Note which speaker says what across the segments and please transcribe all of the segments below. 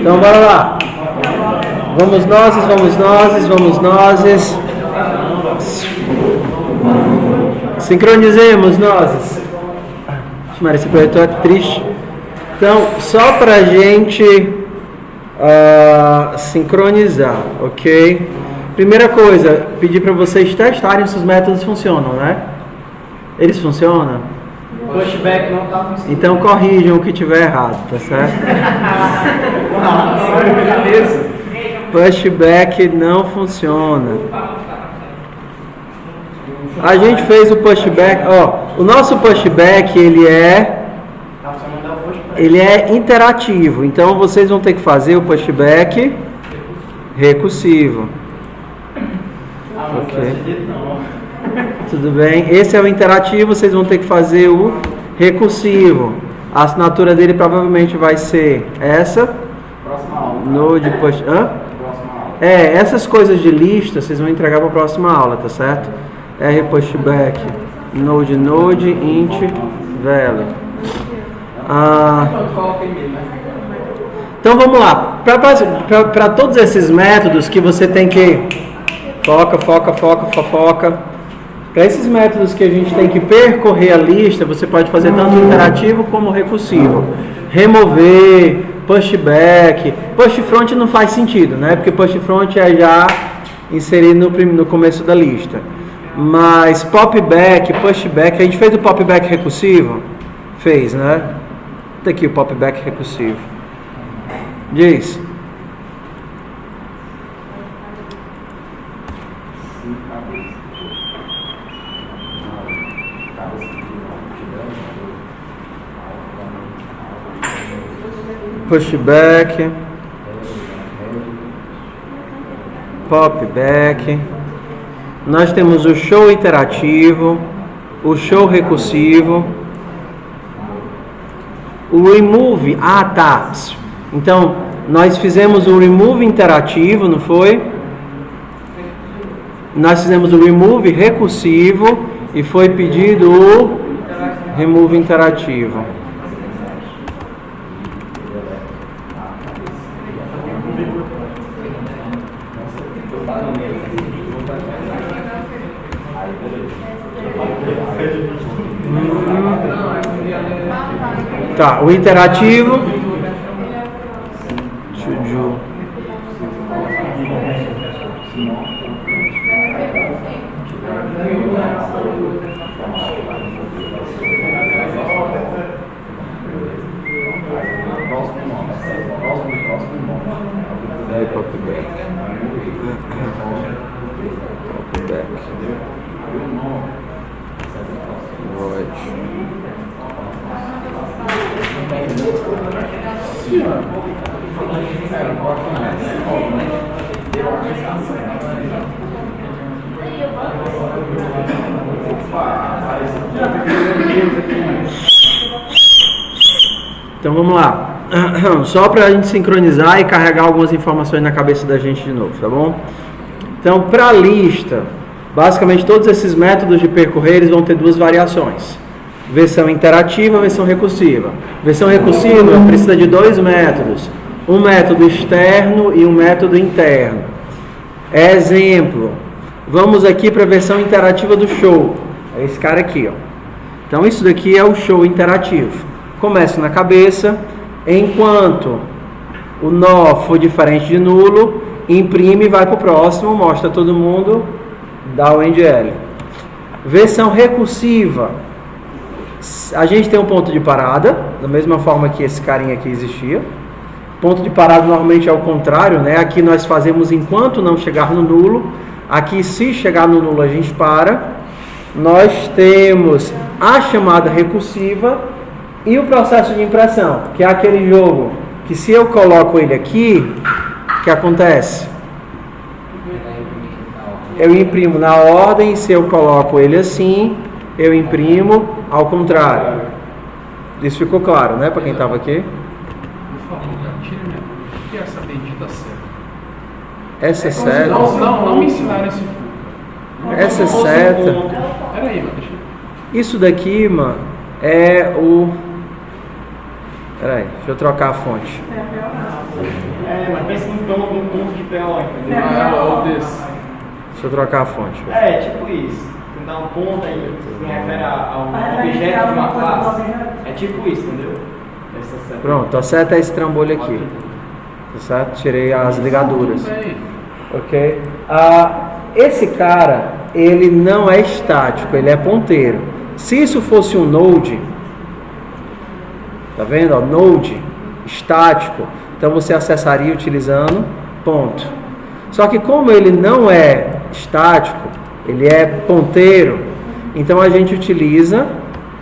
Speaker 1: Então bora lá. Vamos nós. Sincronizemos nós. Maria, esse projetor é triste. Então, só pra gente sincronizar, ok? Primeira coisa, pedir para vocês testarem se os métodos funcionam, né? Eles funcionam?
Speaker 2: Pushback não está funcionando.
Speaker 1: Então corrijam o que tiver errado, tá certo? Pushback não funciona. A gente fez o pushback, o nosso pushback ele é interativo, então vocês vão ter que fazer o pushback recursivo. Ok. Tudo bem? Esse é o interativo, vocês vão ter que fazer o recursivo. A assinatura dele provavelmente vai ser essa.
Speaker 2: Próxima aula.
Speaker 1: Node push.
Speaker 2: Próxima aula.
Speaker 1: Essas coisas de lista vocês vão entregar para a próxima aula, tá certo? R pushback, node, int, value. Então vamos lá. Para todos esses métodos que você tem que foca. Para esses métodos que a gente tem que percorrer a lista, você pode fazer tanto interativo como recursivo. Remover, pushback. Push front não faz sentido, né? Porque push front é já inserir no começo da lista. Mas popback, pushback, a gente fez o popback recursivo? Fez, né? Tá aqui o popback recursivo. Diz. Pushback, popback. Nós temos o show interativo, o show recursivo, o remove. Tá. Então, nós fizemos o remove interativo, não foi? Nós fizemos o remove recursivo e foi pedido o remove interativo. Tá, o interativo. Então vamos lá, só para a gente sincronizar e carregar algumas informações na cabeça da gente de novo, tá bom? Então, para a lista, basicamente todos esses métodos de percorrer eles vão ter duas variações: versão interativa e versão recursiva. Versão recursiva precisa de dois métodos, um método externo e um método interno. Exemplo, vamos aqui para a versão interativa do show, é esse cara aqui, ó. Então isso daqui é o show interativo. Começa na cabeça, enquanto o nó for diferente de nulo, imprime, vai para o próximo, mostra todo mundo, dá o end-L. Versão recursiva, a gente tem um ponto de parada, da mesma forma que esse carinha aqui existia. Ponto de parada normalmente é o contrário, né? Aqui nós fazemos enquanto não chegar no nulo, aqui se chegar no nulo a gente para. Nós temos a chamada recursiva e o processo de impressão, que é aquele jogo que se eu coloco ele aqui, o que acontece? Eu imprimo na ordem, se eu coloco ele assim, eu imprimo ao contrário. Isso ficou claro, né, para quem estava aqui?
Speaker 3: Por favor, tira minha dúvida. O que é essa bendita seta?
Speaker 1: Essa seta?
Speaker 3: Não me ensinaram esse fundo.
Speaker 1: Essa seta?
Speaker 3: Peraí, mano.
Speaker 1: Isso daqui, mano, é o... Peraí, deixa eu trocar a fonte.
Speaker 2: Mas pensa num ponto de PO, entendeu?
Speaker 3: Ou desse.
Speaker 1: Deixa eu trocar a fonte.
Speaker 2: Tipo isso. Você dá um ponto aí, se refere a um objeto de uma classe. É tipo isso, entendeu? Essa seta.
Speaker 1: Pronto, a seta é esse trambolho aqui. Tá certo? Tirei as ligaduras. Ok? Esse cara, ele não é estático, ele é ponteiro. Se isso fosse um node, tá vendo? Ó, node estático, então você acessaria utilizando ponto. Só que como ele não é estático, ele é ponteiro, então a gente utiliza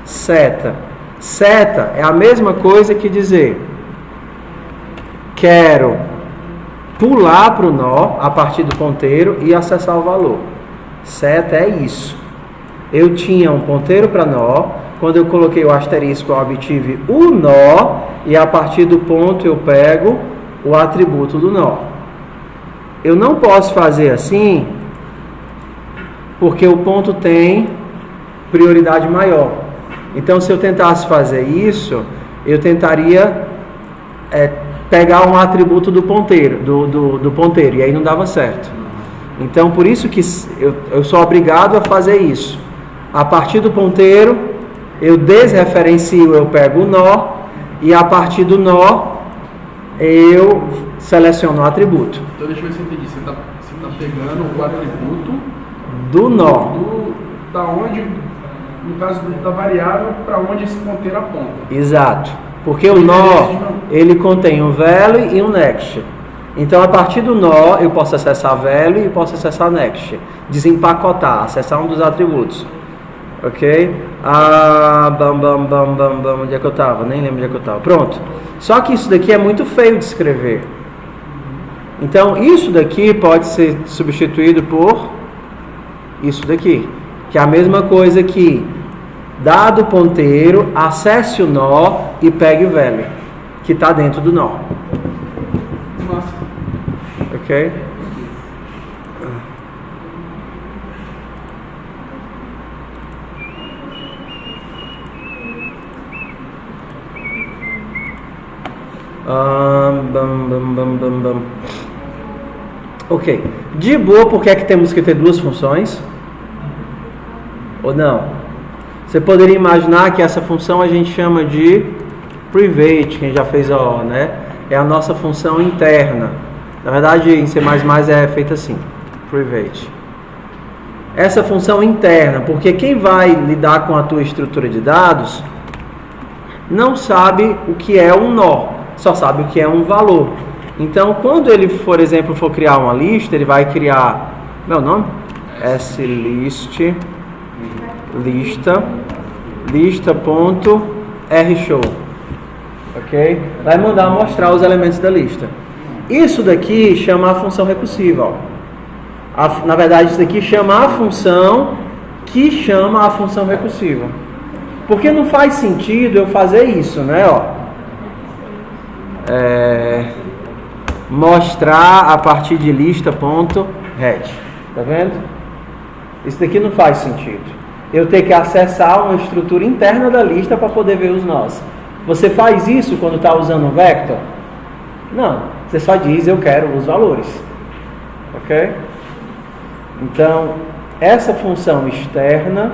Speaker 1: seta. Seta é a mesma coisa que dizer quero pular para o nó a partir do ponteiro e acessar o valor. Seta é isso. Eu tinha um ponteiro para nó, quando eu coloquei o asterisco eu obtive o nó e a partir do ponto eu pego o atributo do nó. Eu não posso fazer assim porque o ponto tem prioridade maior. Então se eu tentasse fazer isso, eu tentaria pegar um atributo do ponteiro, do ponteiro, e aí não dava certo. Então por isso que eu sou obrigado a fazer isso. A partir do ponteiro, eu desreferencio, eu pego o nó, e a partir do nó, eu seleciono o atributo.
Speaker 3: Então deixa eu ver se eu entendi. Você tá pegando o atributo
Speaker 1: Do nó.
Speaker 3: Da onde, no caso da variável, para onde esse ponteiro aponta.
Speaker 1: Exato. Porque o nó, ele contém um value e um next. Então, a partir do nó, eu posso acessar value e posso acessar next. Desempacotar, acessar um dos atributos. Ok? Onde é que eu estava? Nem lembro onde é que eu estava. Pronto. Só que isso daqui é muito feio de escrever. Então, isso daqui pode ser substituído por isso daqui. Que é a mesma coisa que, dado o ponteiro, acesse o nó e pegue o value, que está dentro do nó.
Speaker 3: Nossa.
Speaker 1: Ok? Ok. De boa, por que é que temos que ter duas funções? Ou não? Você poderia imaginar que essa função a gente chama de private, quem já fez a O, né? É a nossa função interna. Na verdade, em C++ é feita assim, private. Essa função interna, porque quem vai lidar com a tua estrutura de dados não sabe o que é um nó, só sabe o que é um valor. Então, quando ele, por exemplo, for criar uma lista, ele vai criar, meu nome? lista.rshow. Ok? Vai mandar mostrar os elementos da lista. Isso daqui chama a função recursiva. Ó. Na verdade, isso daqui chama a função que chama a função recursiva. Porque não faz sentido eu fazer isso, né? Ó. Mostrar a partir de lista.head. Tá vendo? Isso daqui não faz sentido. Eu ter que acessar uma estrutura interna da lista para poder ver os nós. Você faz isso quando está usando um vector? Não. Você só diz eu quero os valores. Ok? Então, essa função externa,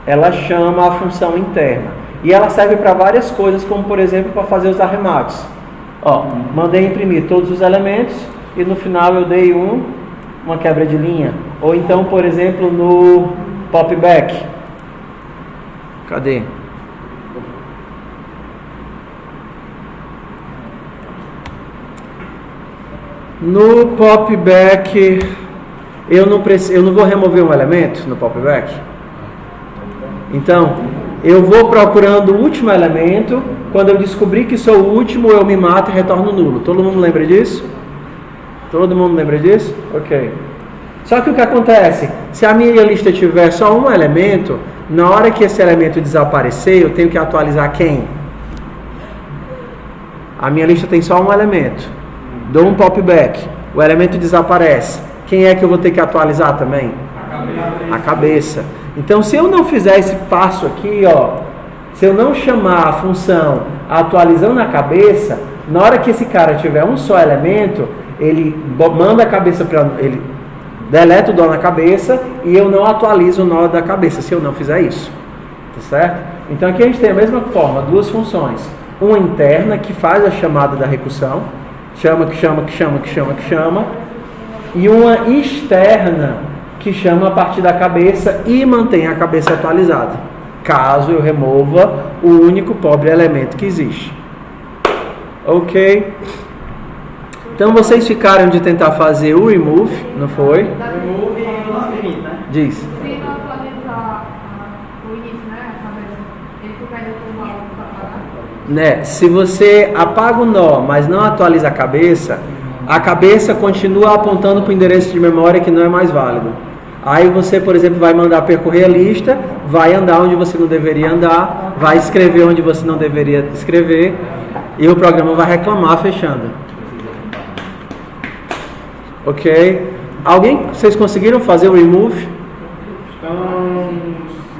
Speaker 1: ela chama a função interna. E ela serve para várias coisas, como por exemplo, para fazer os arremates. Ó, mandei imprimir todos os elementos e no final eu dei uma quebra de linha. Ou então, por exemplo, no popback. Cadê? No popback, eu não vou remover um elemento no popback. Então, eu vou procurando o último elemento. Quando eu descobrir que sou o último, eu me mato e retorno nulo. Todo mundo lembra disso? Todo mundo lembra disso? Ok. Só que o que acontece? Se a minha lista tiver só um elemento, na hora que esse elemento desaparecer, eu tenho que atualizar quem? A minha lista tem só um elemento. Dou um popback. O elemento desaparece. Quem é que eu vou ter que atualizar também? A cabeça. Então, se eu não fizer esse passo aqui, ó, se eu não chamar a função atualizando a cabeça, Na hora que esse cara tiver um só elemento, ele manda a cabeça para... Ele deleta o nó na cabeça e eu não atualizo o nó da cabeça se eu não fizer isso. Tá certo? Então aqui a gente tem a mesma forma, duas funções. Uma interna que faz a chamada da recursão, chama, e uma externa que chama a partir da cabeça e mantém a cabeça atualizada, caso eu remova o único pobre elemento que existe. Ok? Então vocês ficaram de tentar fazer o remove, não foi?
Speaker 2: Remove e o limite, né?
Speaker 1: Diz.
Speaker 4: Se não atualizar o início, né, a cabeça, ele fica ainda com o valor
Speaker 1: Né? Se você apaga o nó, mas não atualiza a cabeça continua apontando para o endereço de memória que não é mais válido. Aí você, por exemplo, vai mandar percorrer a lista, vai andar onde você não deveria andar, vai escrever onde você não deveria escrever, e o programa vai reclamar fechando. Ok? Vocês conseguiram fazer o remove?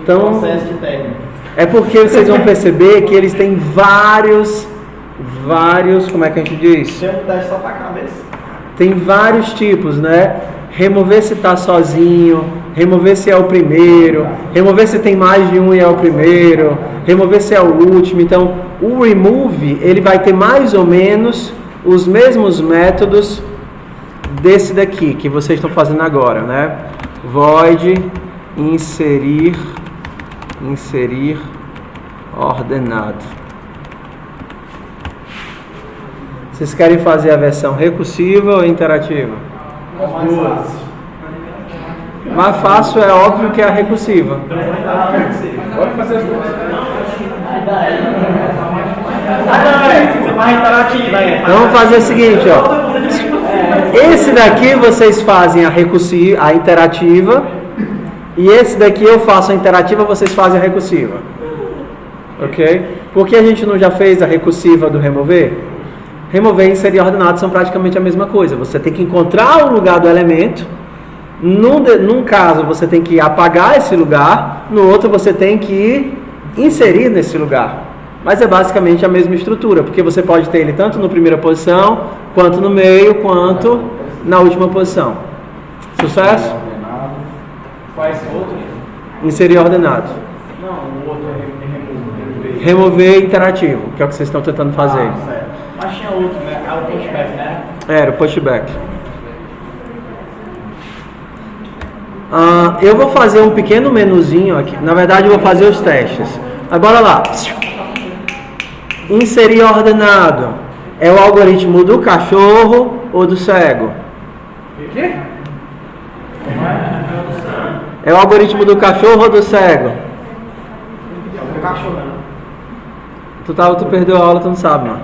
Speaker 1: Então,
Speaker 2: processo de técnico.
Speaker 1: é porque vocês vão perceber que eles têm vários, como é que a gente diz?
Speaker 2: Tem um teste só para a cabeça.
Speaker 1: Tem vários tipos, né? Remover se está sozinho, remover se é o primeiro, remover se tem mais de um e é o primeiro, remover se é o último. Então, o remove, ele vai ter mais ou menos os mesmos métodos desse daqui, que vocês estão fazendo agora, né? Void, inserir ordenado. Vocês querem fazer a versão recursiva ou interativa?
Speaker 2: Mais fácil.
Speaker 1: Mais fácil é óbvio que é a recursiva.
Speaker 3: Pode fazer as duas.
Speaker 2: Mais interativa aí.
Speaker 1: Então vamos fazer o seguinte, ó. Esse daqui vocês fazem a recursiva, a interativa, e esse daqui eu faço a interativa, vocês fazem a recursiva. Ok? Por que a gente não já fez a recursiva do remover? Remover e inserir ordenado são praticamente a mesma coisa. Você tem que encontrar o lugar do elemento. Num caso, você tem que apagar esse lugar. No outro, você tem que inserir nesse lugar. Mas é basicamente a mesma estrutura, porque você pode ter ele tanto na primeira posição, quanto no meio, quanto na última posição. Sucesso?
Speaker 2: Faz outro?
Speaker 1: Inserir ordenado.
Speaker 2: Não, o outro é remover.
Speaker 1: Remover interativo, que é o que vocês estão tentando fazer.
Speaker 2: Certo. Mas tinha outro, né? É o pushback, né?
Speaker 1: Era o pushback. Eu vou fazer um pequeno menuzinho aqui. Na verdade, eu vou fazer os testes. Mas bora lá. Inserir ordenado. É o algoritmo do cachorro ou do cego?
Speaker 3: O quê?
Speaker 1: É o algoritmo do cachorro ou do cego?
Speaker 2: É o cachorro, né?
Speaker 1: Tu perdeu a aula, tu não sabe, mano.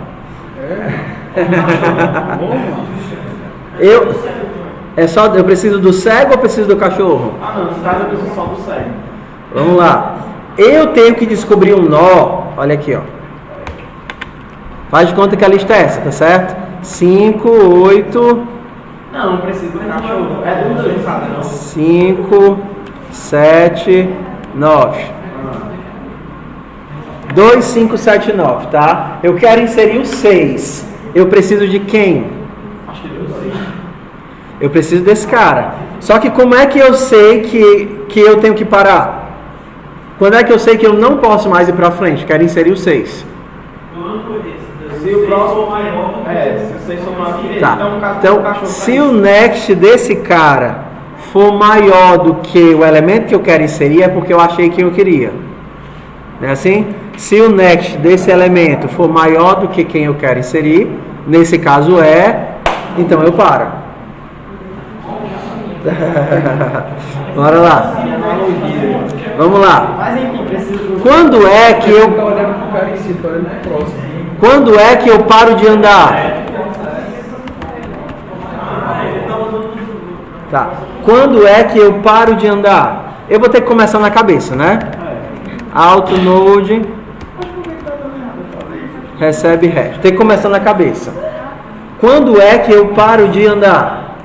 Speaker 1: Eu preciso do cego ou preciso do cachorro?
Speaker 2: Ah não, no caso eu preciso só do cego.
Speaker 1: Vamos lá. Eu tenho que descobrir um nó. Olha aqui, ó. Faz de conta que a lista é essa, tá certo? 5, 8.
Speaker 2: Não preciso do cachorro. É do 2, sabe? Não.
Speaker 1: 5, 7, 9. 2, 5, 7, 9, tá? Eu quero inserir o 6. Eu preciso de quem?
Speaker 2: Acho que deu 6.
Speaker 1: Eu preciso desse cara. Só que como é que eu sei que eu tenho que parar? Quando é que eu sei que eu não posso mais ir pra frente? Quero inserir o 6.
Speaker 2: Se o próximo for maior, se o 6 for maior que ele,
Speaker 1: Tá.
Speaker 2: então o
Speaker 1: Então,
Speaker 2: cachorro
Speaker 1: se o next desse cara for maior do que o elemento que eu quero inserir, é porque eu achei que eu queria. Não é assim? Se o next desse elemento for maior do que quem eu quero inserir, nesse caso então eu paro. Bora lá. Vamos lá.
Speaker 2: Mas enfim, preciso do...
Speaker 1: Quando é que eu...
Speaker 3: Tá olhando pro cara em si, tá olhando pro próximo.
Speaker 1: Quando é que eu paro de andar? Tá. Quando é que eu paro de andar? Eu vou ter que começar na cabeça, né? Auto node recebe hash. Tem que começar na cabeça. Quando é que eu paro de andar?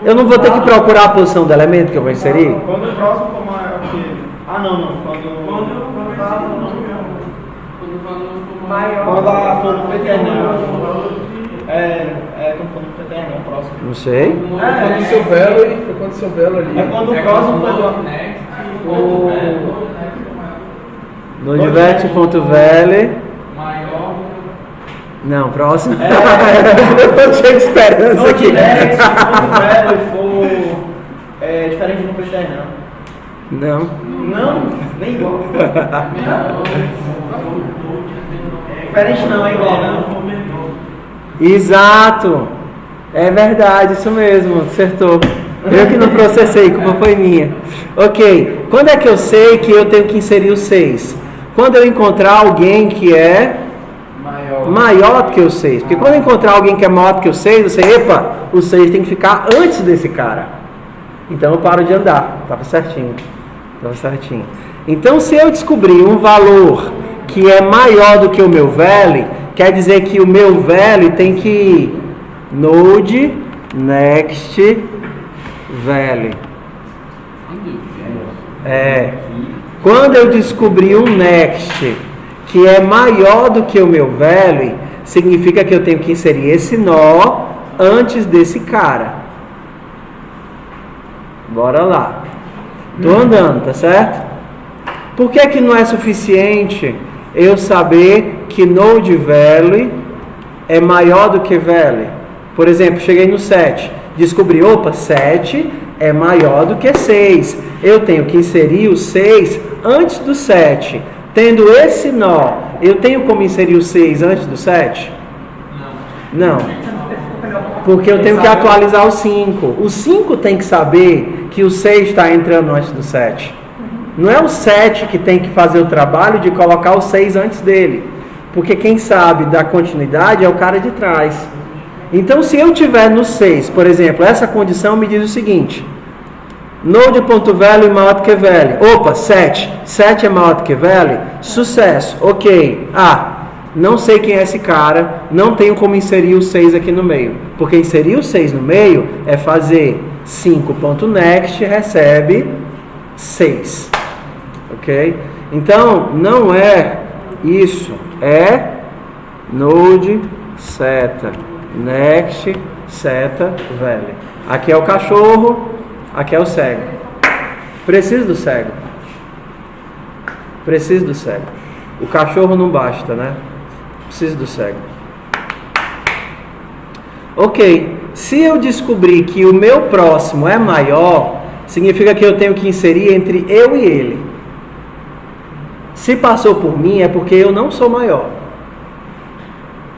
Speaker 1: Eu não vou ter que procurar a posição do elemento que eu vou inserir?
Speaker 2: Quando o próximo for maior que ele. Ah, não. Quando a for no preternão. Quando for no preternão, próximo.
Speaker 1: Não sei.
Speaker 3: Foi quando seu velo ali.
Speaker 2: É quando o próximo foi do.
Speaker 1: Nodivert.vele.
Speaker 5: Maior.
Speaker 1: Não, próximo. Eu tô cheio de esperança aqui.
Speaker 2: É diferente do preternão.
Speaker 1: Não.
Speaker 2: Não, nem igual. Diferente não, é igual, não.
Speaker 1: Exato. É verdade, isso mesmo, acertou. Eu que não processei, culpa foi minha. Ok, quando é que eu sei que eu tenho que inserir o 6? Quando eu encontrar alguém que é maior do que o 6. Porque quando eu encontrar alguém que é maior do que o 6, eu sei, epa, o 6 tem que ficar antes desse cara. Então eu paro de andar. Estava certinho. Então se eu descobrir um valor que é maior do que o meu value, quer dizer que o meu value tem que ir node next value. Quando eu descobrir um next que é maior do que o meu value, significa que eu tenho que inserir esse nó antes desse cara. Bora lá. Tô andando, tá certo? Por que não é suficiente eu saber que node value é maior do que value? Por exemplo, cheguei no 7, descobri, 7 é maior do que 6. Eu tenho que inserir o 6 antes do 7. Tendo esse nó, eu tenho como inserir o 6 antes do 7? Não. Porque eu tenho que atualizar o 5. O 5 tem que saber que o 6 está entrando antes do 7. Não é o 7 que tem que fazer o trabalho de colocar o 6 antes dele. Porque quem sabe da continuidade é o cara de trás. Então, se eu tiver no 6, por exemplo, essa condição me diz o seguinte: node.value maior do que value. 7. 7 é maior do que value? Sucesso. Ok. Não sei quem é esse cara, não tenho como inserir o 6 aqui no meio. Porque inserir o 6 no meio é fazer 5.next recebe 6. Ok? Então, não é isso. É node seta next seta value. Aqui é o cachorro, aqui é o cego. Preciso do cego. O cachorro não basta, né? Preciso do cego. Ok. Se eu descobrir que o meu próximo é maior, significa que eu tenho que inserir entre eu e ele. Se passou por mim, é porque eu não sou maior.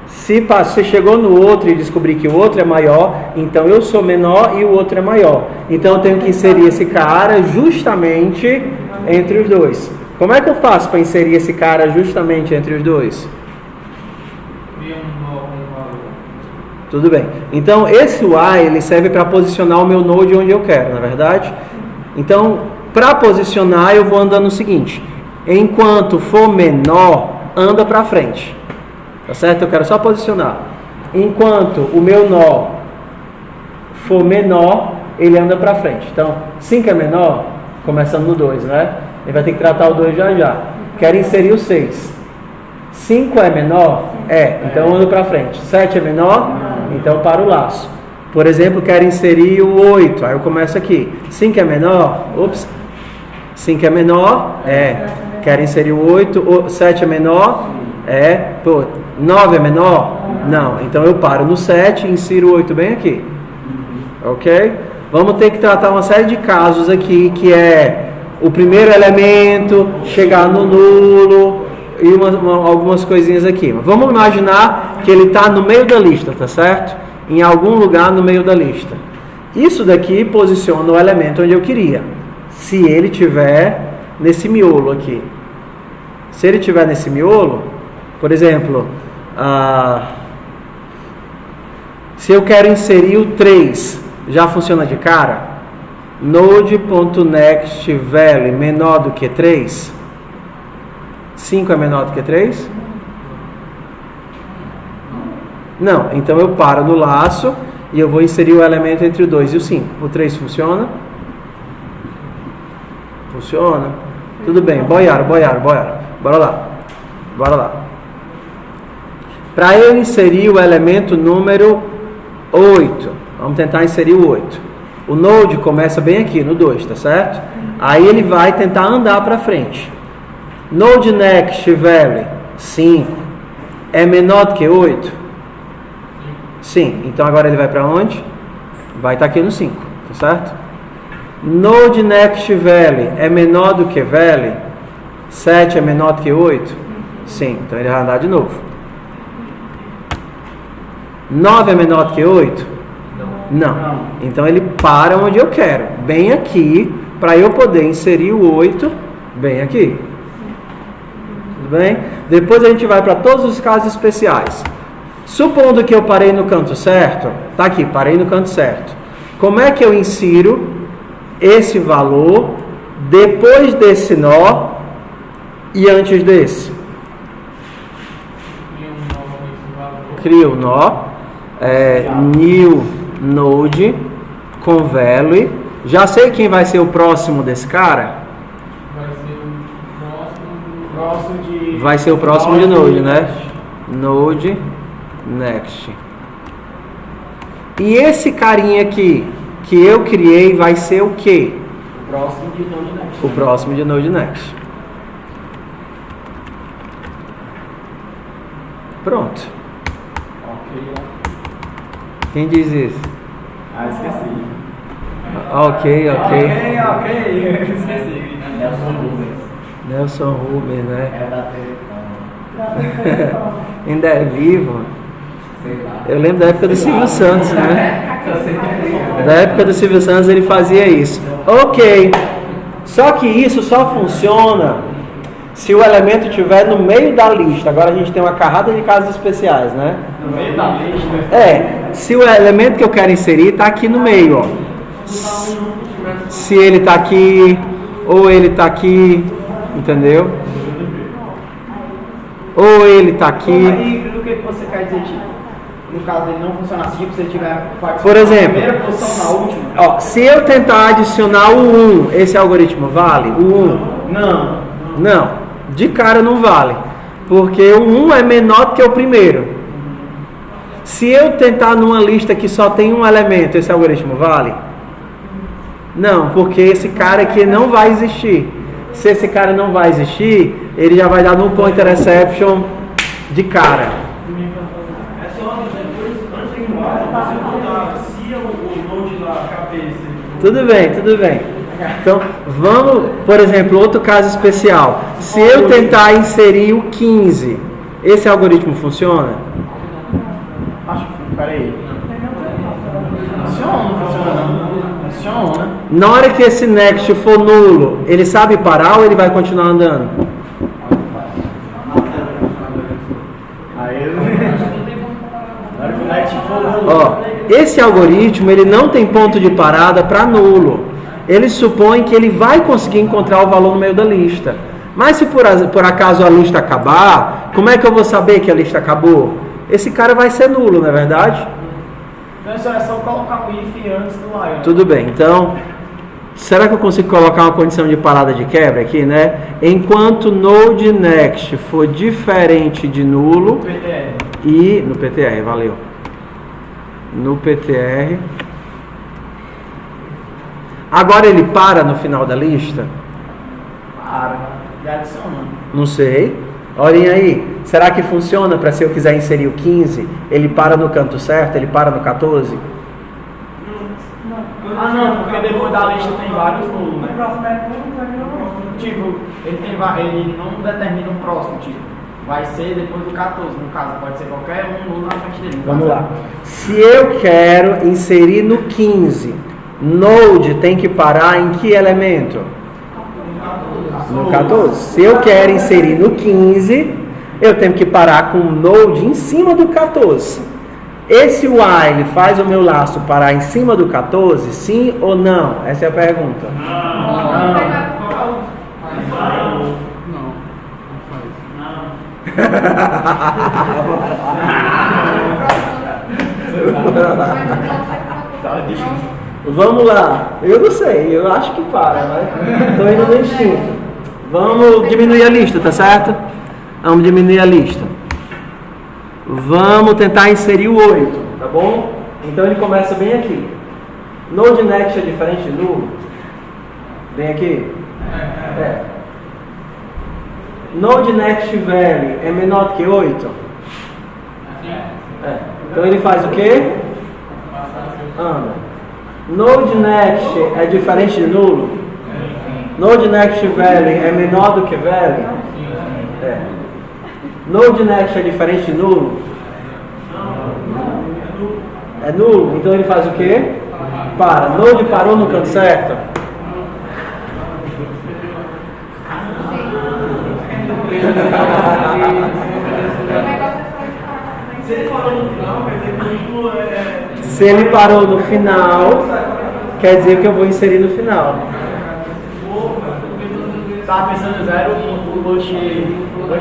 Speaker 1: Se chegou no outro e descobrir que o outro é maior, então eu sou menor e o outro é maior. Então eu tenho que inserir esse cara justamente entre os dois. Como é que eu faço para inserir esse cara justamente entre os dois? Tudo bem. Então esse while ele serve para posicionar o meu node onde eu quero, na verdade? Então, para posicionar, eu vou andando o seguinte: enquanto for menor, anda para frente. Tá certo? Eu quero só posicionar. Enquanto o meu nó for menor, ele anda para frente. Então, 5 é menor, começando no 2, né? Ele vai ter que tratar o 2 já. Quero inserir o 6. 5 é menor? Então eu ando para frente. 7 é menor? Então eu paro o laço. Por exemplo, quero inserir o 8. Aí eu começo aqui. 5 é menor? 5 é menor? Quero inserir o 8. 7 é menor? 9 é menor? Não. Então eu paro no 7 e insiro o 8 bem aqui. Ok? Vamos ter que tratar uma série de casos aqui, que é o primeiro elemento, chegar no nulo e algumas coisinhas aqui. Mas vamos imaginar que ele está no meio da lista, tá certo? Em algum lugar no meio da lista. Isso daqui posiciona o elemento onde eu queria. Se ele tiver nesse miolo aqui. Se ele tiver nesse miolo, por exemplo, se eu quero inserir o 3, já funciona de cara? Node.nextValue menor do que 3? 5 é menor do que 3? Não, então eu paro no laço e eu vou inserir o elemento entre o 2 e o 5. O 3 funciona? Funciona. Tudo bem, boiaram. Bora lá. Para eu inserir o elemento número 8, vamos tentar inserir o 8. O node começa bem aqui, no 2, tá certo? Aí ele vai tentar andar para frente. Node next value 5 é menor do que 8? Sim. Então agora ele vai para onde? Vai estar aqui no 5, tá certo? Node next value é menor do que value? 7 é menor do que 8? Sim. Então ele vai andar de novo. 9 é menor do que 8? Não. Então ele para onde eu quero. Bem aqui, para eu poder inserir o 8 bem aqui. Tudo bem? Depois a gente vai para todos os casos especiais. Supondo que eu parei no canto certo, tá aqui, parei no canto certo. Como é que eu insiro esse valor depois desse nó e antes desse? Crio um nó, new node com value. Já sei quem vai ser o próximo desse cara? Vai ser o próximo de node, né? Node next. E esse carinha aqui que eu criei vai ser o quê?
Speaker 2: O próximo de node next.
Speaker 1: O próximo de node next. Pronto.
Speaker 2: Ok.
Speaker 1: Quem diz isso?
Speaker 2: Ah, esqueci.
Speaker 1: Ok.
Speaker 2: Esqueci.
Speaker 1: Nelson Rubens, né?
Speaker 2: É da
Speaker 1: Ainda é vivo. Eu lembro da época do Silvio Santos, né? Da época do Silvio Santos ele fazia isso. Ok. Só que isso só funciona se o elemento estiver no meio da lista. Agora a gente tem uma carrada de casos especiais, né?
Speaker 2: No meio da lista?
Speaker 1: Se o elemento que eu quero inserir está aqui no meio, ó. Se ele está aqui, ou ele está aqui, entendeu? Ou ele está aqui.
Speaker 2: E do que você quer dizer, tipo? No caso ele não funciona assim, tipo, se ele tiver
Speaker 1: por exemplo,
Speaker 2: na primeira posição na última?
Speaker 1: Ó, se eu tentar adicionar o 1, esse algoritmo vale? O 1? Não. De cara não vale. Porque o 1 é menor do que o primeiro. Se eu tentar numa lista que só tem um elemento, esse algoritmo vale? Não, porque esse cara aqui não vai existir. Se esse cara não vai existir, ele já vai dar no pointer exception de cara.
Speaker 3: É só depois, antes de você botar se o node lá, cabeça.
Speaker 1: Tudo bem. Então, vamos, por exemplo, outro caso especial. Se eu tentar inserir o 15, esse algoritmo funciona?
Speaker 2: Acho que, peraí. Funciona.
Speaker 1: Na hora que esse next for nulo, ele sabe parar ou ele vai continuar andando? Ó, esse algoritmo ele não tem ponto de parada para nulo. Ele supõe que ele vai conseguir encontrar o valor no meio da lista. Mas se por acaso a lista acabar, como é que eu vou saber que a lista acabou? Esse cara vai ser nulo, não é verdade?
Speaker 2: Então é só colocar um if antes do while.
Speaker 1: Tudo bem, então, será que eu consigo colocar uma condição de parada de quebra aqui, né? Enquanto node next for diferente de nulo,
Speaker 2: PTR.
Speaker 1: e no PTR, valeu. No PTR. Agora ele para no final da lista?
Speaker 2: Para. E adiciona.
Speaker 1: Não sei. Olhem aí. Será que funciona para se eu quiser inserir o 15? Ele para no canto certo? Ele para no 14?
Speaker 2: Ah, não, porque depois da lista tem vários nulos, né? Tipo, ele não determina o próximo, tipo. Vai ser depois do 14, no caso. Pode ser qualquer um nulo na frente dele.
Speaker 1: Vamos lá. Se eu quero inserir no 15, node tem que parar em que elemento? No 14. Se eu quero inserir no 15, eu tenho que parar com o node em cima do 14. Esse while faz o meu laço parar em cima do 14? Sim ou não? Essa é a pergunta. Vamos lá. Eu não sei. Eu acho que para, mas estou indo no instinto. Vamos diminuir a lista, tá certo? Vamos diminuir a lista. Vamos tentar inserir o 8, tá bom? Então ele começa bem aqui. Node next é diferente de nulo? Bem aqui? É. Node next value é menor do que 8? É. Então ele faz o quê? Anda. Node next é diferente de nulo? Node next value é menor do que value? É. Node next é diferente de nulo? É nulo. Então ele faz o quê? Para. Node parou no canto certo?
Speaker 3: Se ele parou no final, quer dizer que o último é...
Speaker 1: Se ele parou no final, quer dizer que eu vou inserir no final.
Speaker 2: Tava pensando em 0, hoje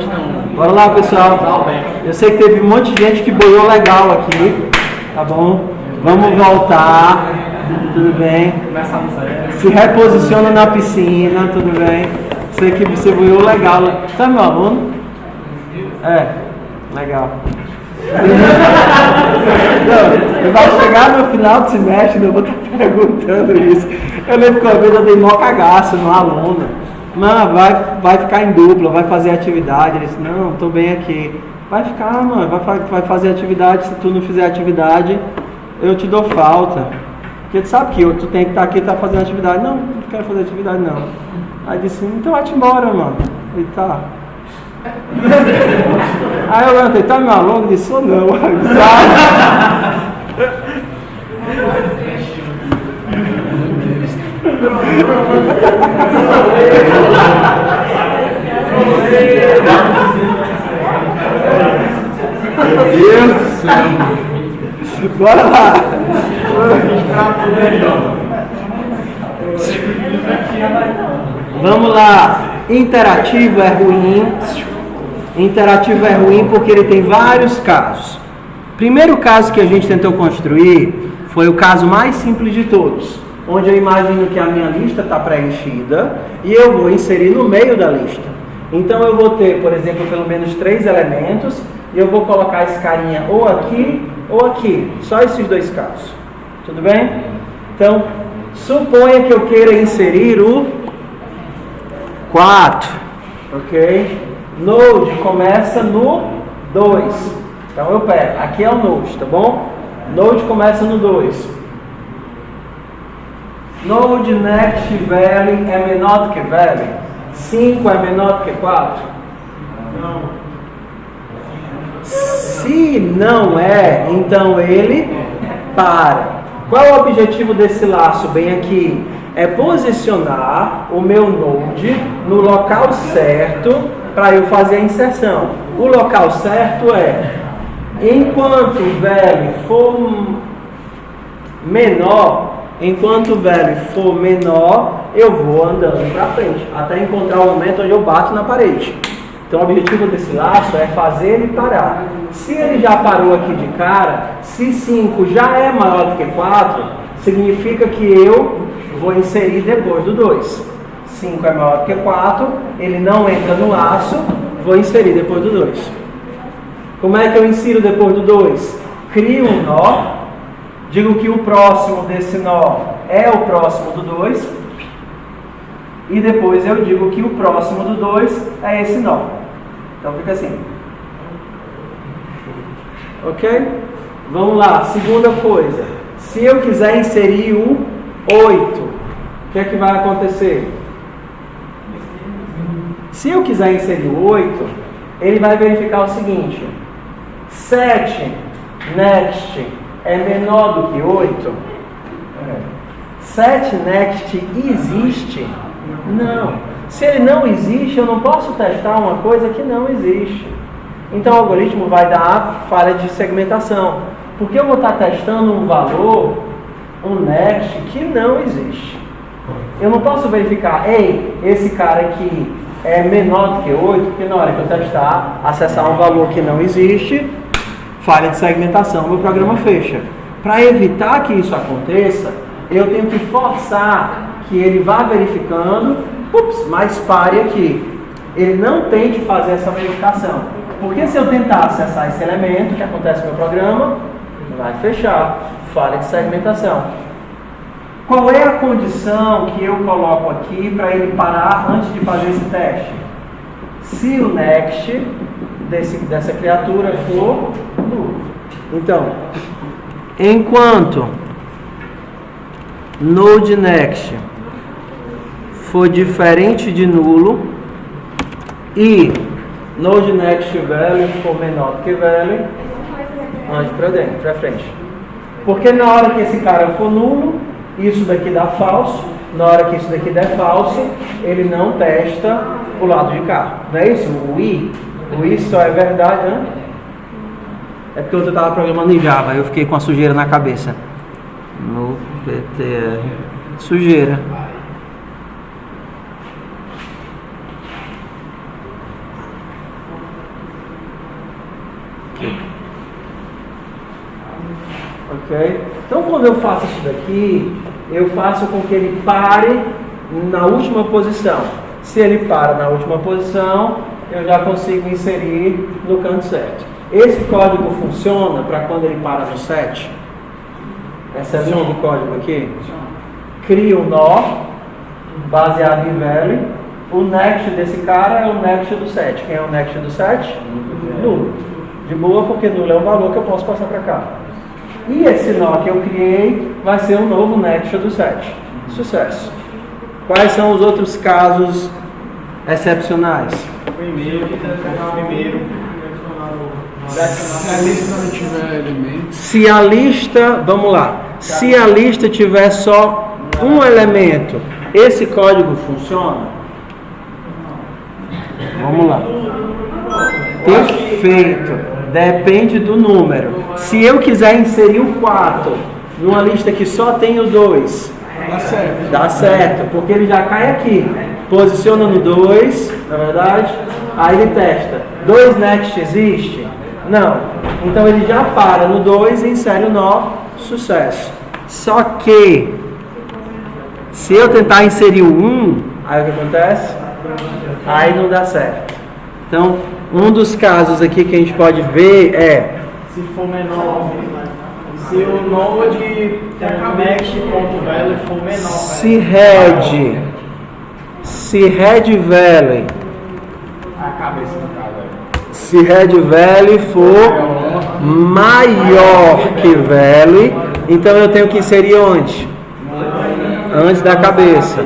Speaker 2: não.
Speaker 1: Bora lá, pessoal. Eu sei que teve um monte de gente que boiou legal aqui, tá bom? Vamos voltar, tudo bem?
Speaker 2: Começar no 0.
Speaker 1: Se reposiciona na piscina, tudo bem? Sei que você boiou legal. Você é meu aluno? É, legal. Não, eu vou chegar no final do semestre, eu vou estar perguntando isso. Eu lembro que uma vez eu dei mó cagaço no aluno. Não, vai ficar em dupla, vai fazer atividade. Ele disse, não, tô bem aqui. Vai ficar, mano, vai fazer atividade. Se tu não fizer atividade, eu te dou falta. Porque tu sabe que tu tem que estar aqui e tá fazendo atividade. Não quero fazer atividade não. Aí disse, então vai-te embora, mano. E tá. Aí eu levantei, tá meu aluno? Ele disse, não. Meu Deus do céu. Bora lá. Vamos lá. Interativo é ruim. Interativo é ruim porque ele tem vários casos. Primeiro caso que a gente tentou construir foi o caso mais simples de todos, onde eu imagino que a minha lista está preenchida e eu vou inserir no meio da lista. Então eu vou ter, por exemplo, pelo menos 3 elementos e eu vou colocar esse carinha ou aqui, só esses 2 casos. Tudo bem? Então, suponha que eu queira inserir o 4, ok? Node começa no 2. Então eu pego, aqui é o Node, tá bom? Node começa no 2. Node next value é menor do que value? 5 é menor do que 4?
Speaker 3: Não.
Speaker 1: Se não é, então ele para. Qual é o objetivo desse laço bem aqui? É posicionar o meu node no local certo para eu fazer a inserção. O local certo é, enquanto o value for menor, eu vou andando para frente, até encontrar o momento onde eu bato na parede. Então o objetivo desse laço é fazer ele parar. Se ele já parou aqui de cara, se 5 já é maior do que 4, significa que eu vou inserir depois do 2. 5 é maior do que 4, ele não entra no laço, vou inserir depois do 2. Como é que eu insiro depois do 2? Crio um nó, digo que o próximo desse nó é o próximo do 2, e depois eu digo que o próximo do 2 é esse nó. Então fica assim. Ok? Vamos lá, segunda coisa. Se eu quiser inserir o 8, o que é que vai acontecer? Se eu quiser inserir o 8, ele vai verificar o seguinte: 7 next é menor do que 8? 7 next existe? Não. Se ele não existe, eu não posso testar uma coisa que não existe. Então o algoritmo vai dar falha de segmentação, porque eu vou estar testando um valor, um next, que não existe. Eu não posso verificar, ei, esse cara aqui é menor do que 8, porque na hora que eu testar, acessar um valor que não existe, falha de segmentação, meu programa fecha. Para evitar que isso aconteça, eu tenho que forçar que ele vá verificando, mas pare aqui. Ele não tente fazer essa verificação. Porque se eu tentar acessar esse elemento, o que acontece no meu programa? Vai fechar. Falha de segmentação. Qual é a condição que eu coloco aqui para ele parar antes de fazer esse teste? Se o next dessa criatura for nulo. Então, enquanto node next for diferente de nulo e node next value for menor do que value, ande para frente. Porque na hora que esse cara for nulo, isso daqui dá falso. Na hora que isso daqui der falso, ele não testa o lado de cá. Não é isso? O i só é verdade, né? É porque eu estava programando em Java, eu fiquei com a sujeira na cabeça. No PTR. Sujeira. Ok? Então, quando eu faço isso daqui, eu faço com que ele pare na última posição. Se ele para na última posição, eu já consigo inserir no canto certo. Esse código funciona para quando ele para no 7. Essa linha de código aqui cria um nó baseado em value. O next desse cara é o next do 7. Quem é o next do 7? Nulo. De boa, porque nulo é um valor que eu posso passar para cá. E esse nó que eu criei vai ser um novo next do 7. Sucesso. Quais são os outros casos excepcionais?
Speaker 3: Se a lista não tiver elementos.
Speaker 1: Se a lista, vamos lá, se a lista tiver só um elemento, esse código funciona? Vamos lá. Perfeito. Depende do número. Se eu quiser inserir o 4 numa lista que só tem o 2,
Speaker 3: Dá certo.
Speaker 1: dá certo, porque ele já cai aqui. Posiciona no 2, na verdade, aí ele testa. 2 next existe? Não. Então ele já para no 2 e insere o nó. Sucesso. Só que, se eu tentar inserir o 1, aí o que acontece? Aí não dá certo. Então, um dos casos aqui que a gente pode ver é...
Speaker 2: Se for menor, se o node next.value for menor.
Speaker 1: Se head value,
Speaker 2: A cabeça do cara.
Speaker 1: se head value for maior que value, então eu tenho que inserir onde? Antes da cabeça.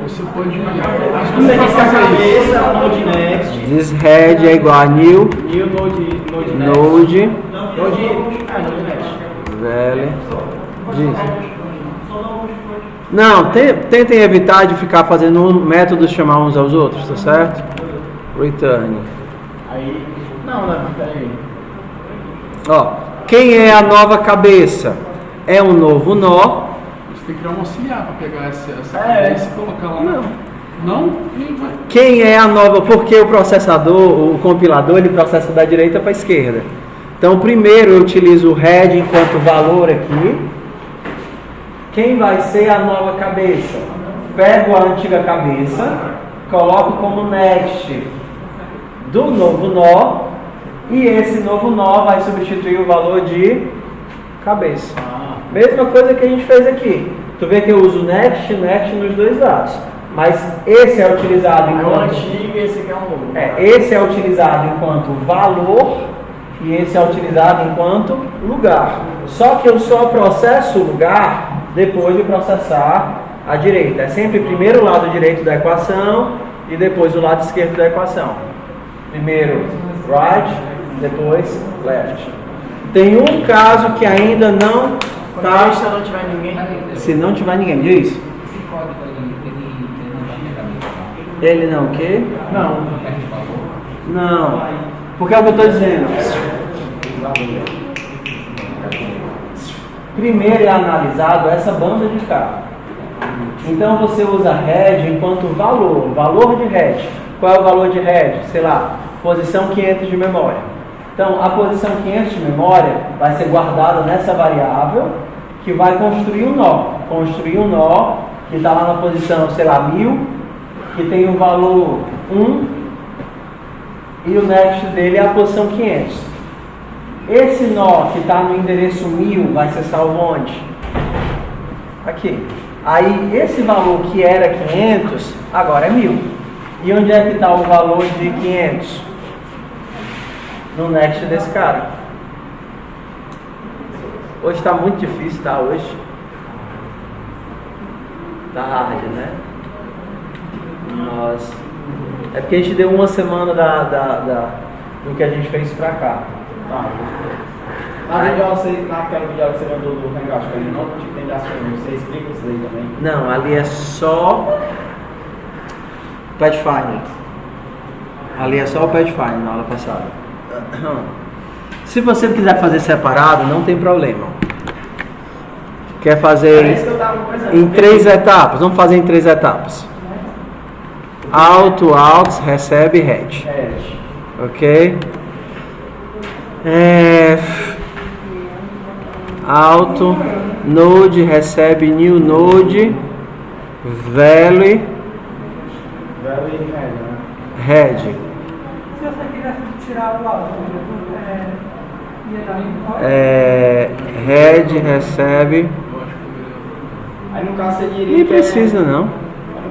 Speaker 3: Você pode.
Speaker 2: Você diz que a cabeça é o node next.
Speaker 1: This head é igual a new
Speaker 2: E o node next.
Speaker 1: node
Speaker 2: Node next.
Speaker 1: value. Diz. Não, tentem evitar de ficar fazendo métodos chamar uns aos outros, tá certo? Return.
Speaker 2: Aí. Não, peraí.
Speaker 1: Ó, quem é a nova cabeça? É um novo nó.
Speaker 3: Você tem que criar um auxiliar para pegar essa
Speaker 2: É.
Speaker 3: cabeça e colocar lá. Não? E vai.
Speaker 1: Quem é a nova? Porque o processador, o compilador, ele processa da direita para a esquerda. Então, primeiro eu utilizo o head enquanto valor aqui. Quem vai ser a nova cabeça? Pego a antiga cabeça, coloco como next do novo nó, e esse novo nó vai substituir o valor de cabeça. Mesma coisa que a gente fez aqui. Tu vê que eu uso next nos dois lados. Mas esse é utilizado
Speaker 2: É o
Speaker 1: enquanto...
Speaker 2: antigo e esse aqui é o novo.
Speaker 1: esse é utilizado enquanto valor e esse é utilizado enquanto lugar. Só que eu só processo o lugar depois de processar a direita. É sempre primeiro o lado direito da equação e depois o lado esquerdo da equação. Primeiro right, depois left. Tem um caso que ainda não
Speaker 2: Tá. Se
Speaker 1: está...
Speaker 2: não tiver ninguém.
Speaker 1: Se não tiver ninguém, diz.
Speaker 5: Esse código aí, ele não tinha cabeça.
Speaker 1: Ele não o quê?
Speaker 2: Não.
Speaker 1: Não. Porque é o que eu estou dizendo. Primeiro é analisado essa banda de cá. Então você usa head enquanto valor de head. Qual é o valor de head? Sei lá, posição 500 de memória. Então a posição 500 de memória vai ser guardada nessa variável que vai construir um nó. Construir um nó que está lá na posição, sei lá, 1000 que tem o valor 1 e o next dele é a posição 500. Esse nó que está no endereço 1000 vai ser salvo onde? Aqui. Aí esse valor que era 500 agora é 1000. E onde é que está o valor de 500? No next desse cara. Hoje está muito difícil, tá? Hoje tá hard, né? Nossa. É porque a gente deu uma semana do que a gente fez pra cá.
Speaker 2: Tá. Naquela videoaula que você mandou do Hangout, que não tipo, tem de astronomia, você explica isso aí também?
Speaker 1: Não, ali é só Pathfinder. Ali é só o Pathfinder na aula passada. Se você quiser fazer separado, não tem problema. Quer fazer em 3 etapas? Vamos fazer em 3 etapas. Auto, Aux, recebe, head. Ok? Auto, Node, recebe, new Node, Value, head.
Speaker 6: Se você quisesse tirar o alto,
Speaker 1: Head, recebe.
Speaker 2: Aí no caso você diria
Speaker 1: Nem
Speaker 2: que
Speaker 1: precisa não.
Speaker 2: No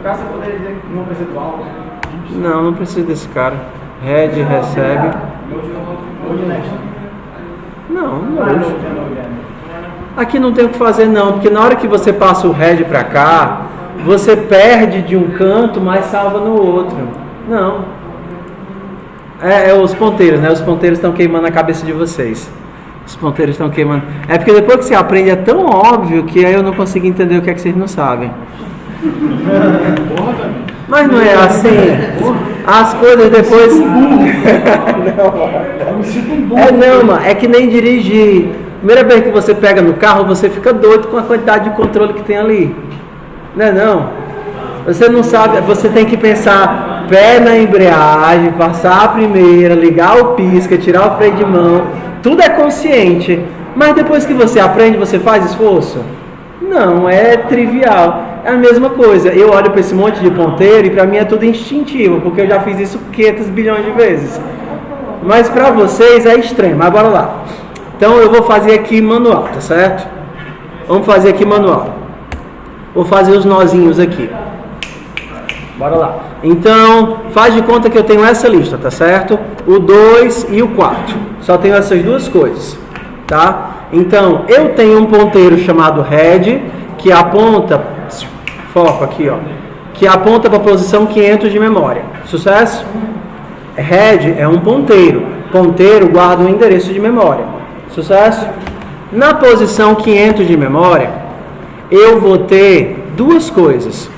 Speaker 2: caso você poderia dizer que não precisa do alto.
Speaker 1: Não precisa desse cara. Head, recebe.
Speaker 2: Node next.
Speaker 1: Não hoje. Aqui não tem o que fazer não, porque na hora que você passa o head pra cá, você perde de um canto, mas salva no outro. Não. É os ponteiros, né? Os ponteiros estão queimando a cabeça de vocês. Os ponteiros estão queimando. É porque depois que você aprende é tão óbvio que aí eu não consigo entender o que é que vocês não sabem. Mas não é assim. As coisas depois. Não, mano. É que nem dirigir. Primeira vez que você pega no carro, você fica doido com a quantidade de controle que tem ali. Não é não? Você não sabe, você tem que pensar pé na embreagem, passar a primeira, ligar o pisca, tirar o freio de mão. Tudo é consciente. Mas depois que você aprende, você faz esforço? Não, é trivial. É a mesma coisa. Eu olho para esse monte de ponteiro e para mim é tudo instintivo, porque eu já fiz isso 500 bilhões de vezes. Mas para vocês é extremo. Mas bora lá. Então eu vou fazer aqui manual, tá certo? Vamos fazer aqui manual. Vou fazer os nozinhos aqui. Bora lá. Então, faz de conta que eu tenho essa lista, tá certo? O 2 e o 4. Só tenho essas duas coisas, tá? Então, eu tenho um ponteiro chamado head, que aponta, foco aqui, ó, que aponta para a posição 500 de memória. Sucesso? Head é um ponteiro. Ponteiro guarda um endereço de memória. Sucesso? Na posição 500 de memória, eu vou ter duas coisas.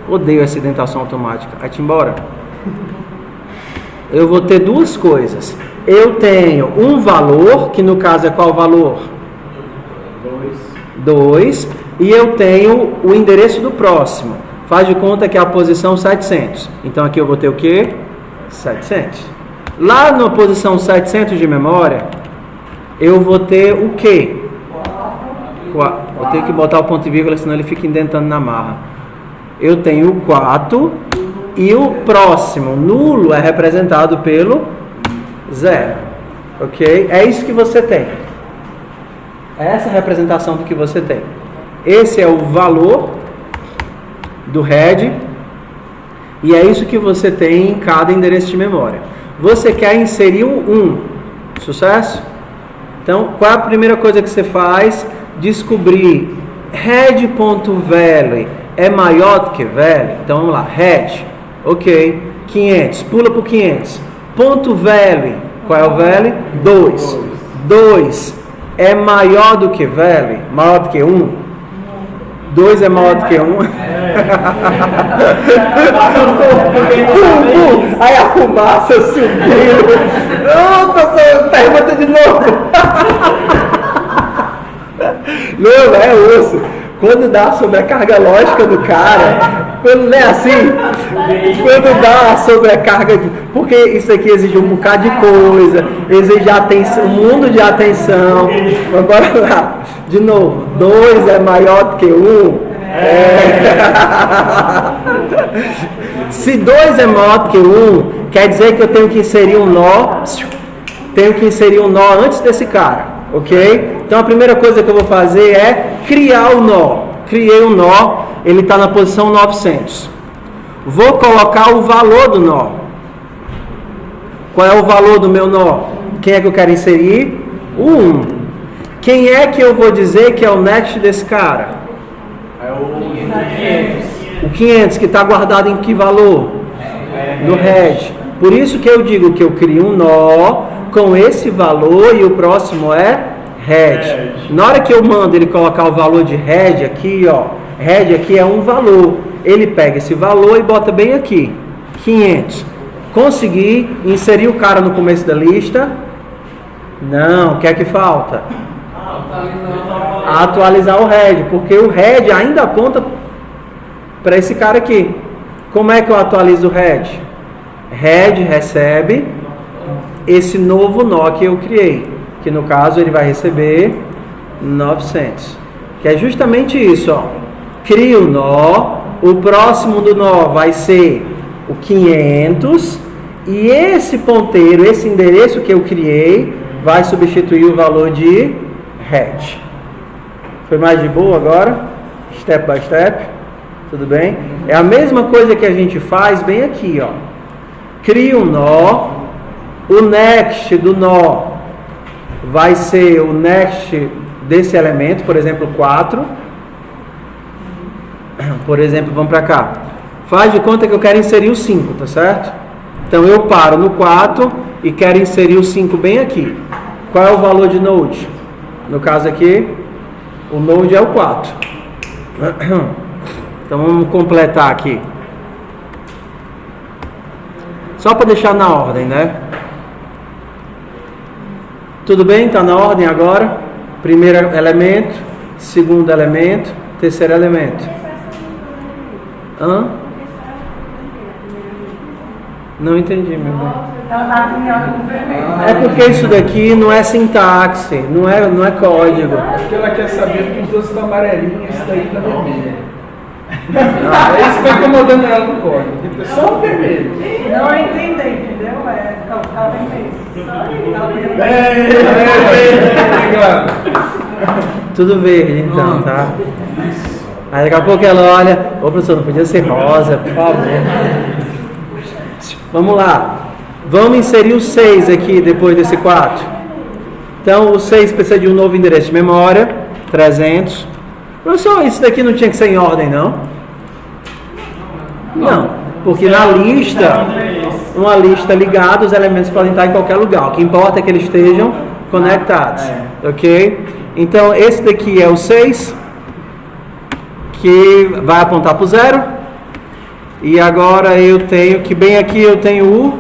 Speaker 1: Odeio essa indentação automática. Vai-te embora. Eu vou ter duas coisas. Eu tenho um valor, que no caso é qual valor? 2. E eu tenho o endereço do próximo. Faz de conta que é a posição 700. Então aqui eu vou ter o quê? 700. Lá na posição 700 de memória, eu vou ter o quê? Vou ter que botar o ponto e vírgula, senão ele fica indentando na marra. Eu tenho o 4 e o próximo nulo é representado pelo 0. Ok? É isso que você tem. É essa a representação do que você tem. Esse é o valor do head e é isso que você tem em cada endereço de memória. Você quer inserir o 1. Sucesso? Então, qual é a primeira coisa que você faz? Descobrir head.value é maior do que value. Então vamos lá, head, ok, 500, pula para 500. Ponto value, qual é o value? 2. 2 é maior do que value? Maior do que 1? 2 é maior do que 1? Aí a fumaça subiu. Opa, pergunta de novo. Não, é osso. Quando dá a sobrecarga lógica do cara, quando não é assim, quando dá a sobrecarga, porque isso aqui exige um bocado de coisa, exige atenção, um mundo de atenção. Mas bora lá, de novo, 2 é maior do que 1, Se 2 é maior que 1, quer dizer que eu tenho que inserir um nó. Tenho que inserir um nó antes desse cara, ok? Então a primeira coisa que eu vou fazer é criar o nó. Criei um nó, ele está na posição 900. Vou colocar o valor do nó. Qual é o valor do meu nó? Quem é que eu quero inserir? O 1. Quem é que eu vou dizer que é o next desse cara?
Speaker 2: É o 500.
Speaker 1: O 500, que está guardado em que valor? No head. Por isso que eu digo que eu crio um nó com esse valor e o próximo é head. Na hora que eu mando ele colocar o valor de head aqui, ó, head aqui é um valor. Ele pega esse valor e bota bem aqui, 500. Consegui inserir o cara no começo da lista? Não, o que é que falta? Atualizar o head, porque o head ainda aponta para esse cara aqui. Como é que eu atualizo o head? Head recebe esse novo nó que eu criei, que no caso ele vai receber 900, que é justamente isso, ó. Crio o nó, o próximo do nó vai ser o 500 e esse ponteiro, esse endereço que eu criei vai substituir o valor de head. Foi mais de boa agora? Step by step? Tudo bem? É a mesma coisa que a gente faz bem aqui, ó. Cria um nó, o next do nó vai ser o next desse elemento, por exemplo, 4. Por exemplo, vamos para cá. Faz de conta que eu quero inserir o 5, tá certo? Então eu paro no 4 e quero inserir o 5 bem aqui. Qual é o valor de node? No caso aqui, o node é o 4. Então vamos completar aqui. Só para deixar na ordem, né? Tudo bem? Está na ordem agora? Primeiro elemento, segundo elemento, terceiro elemento. Hã? Não entendi, meu irmão. É porque isso daqui não é sintaxe, não é código.
Speaker 3: É porque ela quer saber que os dois estão amarelinhos e esse daí está vermelho. É isso que está incomodando ela no código. Só o vermelho.
Speaker 6: Não entender, entendeu? É ficar vermelho.
Speaker 1: Tudo verde então, tá? Aí daqui a pouco ela olha, ô professor, não podia ser rosa, por favor. Vamos lá. Vamos inserir o 6 aqui depois desse 4. Então o 6 precisa de um novo endereço de memória, 300. Professor, isso daqui não tinha que ser em ordem, não? Não, porque na lista, uma lista ligada, os elementos podem estar em qualquer lugar. O que importa é que eles estejam conectados, ok? Então esse daqui é o 6, que vai apontar para o 0. E agora eu tenho que, bem aqui eu tenho o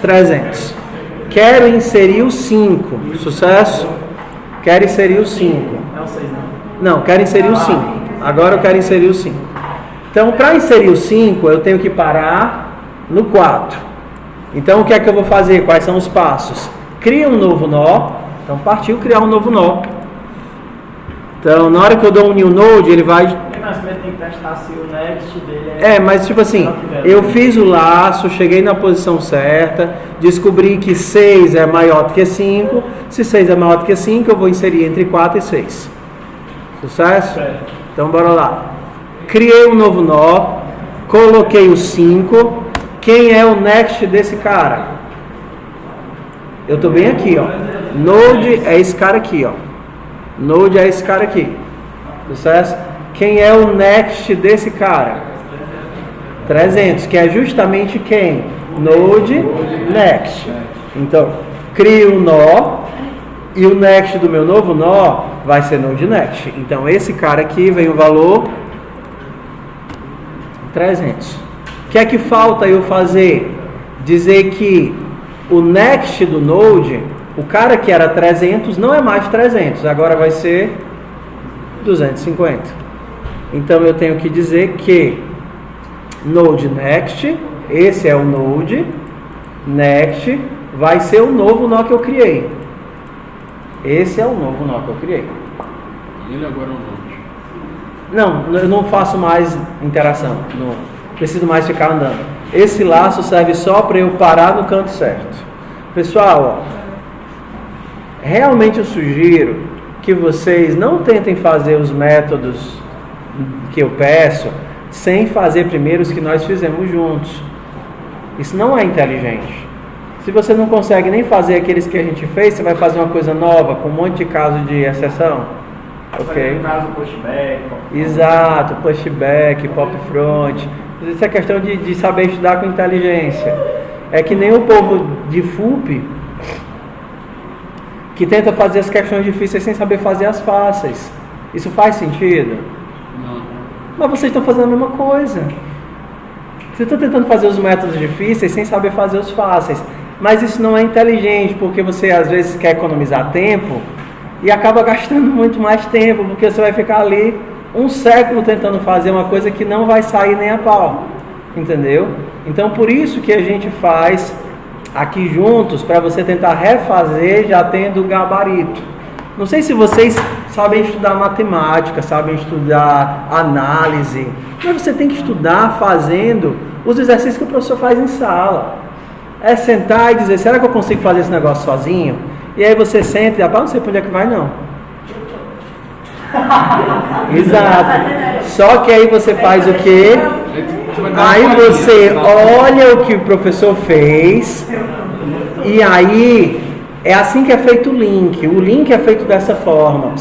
Speaker 1: 300. Quero inserir o 5, sucesso? Quero inserir o 5.
Speaker 2: É o 6, não?
Speaker 1: Não, quero inserir o 5. Agora eu quero inserir o 5. Então, para inserir o 5, eu tenho que parar no 4. Então, o que é que eu vou fazer? Quais são os passos? Cria um novo nó. Então, partiu criar um novo nó. Então, na hora que eu dou um new node, ele vai...
Speaker 2: Mas primeiro tem que testar se o next dele
Speaker 1: mas tipo assim, eu fiz o laço, cheguei na posição certa, descobri que 6 é maior do que 5. Se 6 é maior do que 5, eu vou inserir entre 4 e 6. Sucesso? Então bora lá. Criei um novo nó, coloquei o 5. Quem é o next desse cara? Eu tô bem aqui, ó. Node é esse cara aqui, ó. Node é esse cara aqui. Sucesso? Quem é o next desse cara? 300, que é justamente quem? Node next. Então, crio um nó e o next do meu novo nó vai ser node next. Então, esse cara aqui vem o valor 300. O que é que falta eu fazer? Dizer que o next do node, o cara que era 300 não é mais 300, agora vai ser 250. Então eu tenho que dizer que node next, esse é o node next, vai ser o novo nó que eu criei. Esse é o novo nó que eu criei.
Speaker 3: Ele agora é o node.
Speaker 1: Não, eu não faço mais interação, não preciso mais ficar andando. Esse laço serve só para eu parar no canto certo. Pessoal, ó, realmente eu sugiro que vocês não tentem fazer os métodos que eu peço sem fazer primeiro os que nós fizemos juntos. Isso não é inteligente. Se você não consegue nem fazer aqueles que a gente fez, você vai fazer uma coisa nova com um monte de caso de exceção. Ok?
Speaker 2: No caso, pushback.
Speaker 1: Exato, pushback, pop front. Isso é questão de saber estudar com inteligência. É que nem o povo de FUP que tenta fazer as questões difíceis sem saber fazer as fáceis. Isso faz sentido?
Speaker 5: Não.
Speaker 1: Mas vocês estão fazendo a mesma coisa. Vocês estão tentando fazer os métodos difíceis sem saber fazer os fáceis. Mas isso não é inteligente, porque você às vezes quer economizar tempo e acaba gastando muito mais tempo, porque você vai ficar ali um século tentando fazer uma coisa que não vai sair nem a pau. Entendeu? Então por isso que a gente faz aqui juntos, para você tentar refazer já tendo o gabarito. Não sei se vocês sabem estudar matemática, sabem estudar análise, mas você tem que estudar fazendo os exercícios que o professor faz em sala. É sentar e dizer, será que eu consigo fazer esse negócio sozinho? E aí você senta e rapaz, não sei para onde é que vai não. Exato. Só que aí você faz o quê? Aí você olha o que o professor fez e aí é assim que é feito o link. O link é feito dessa forma.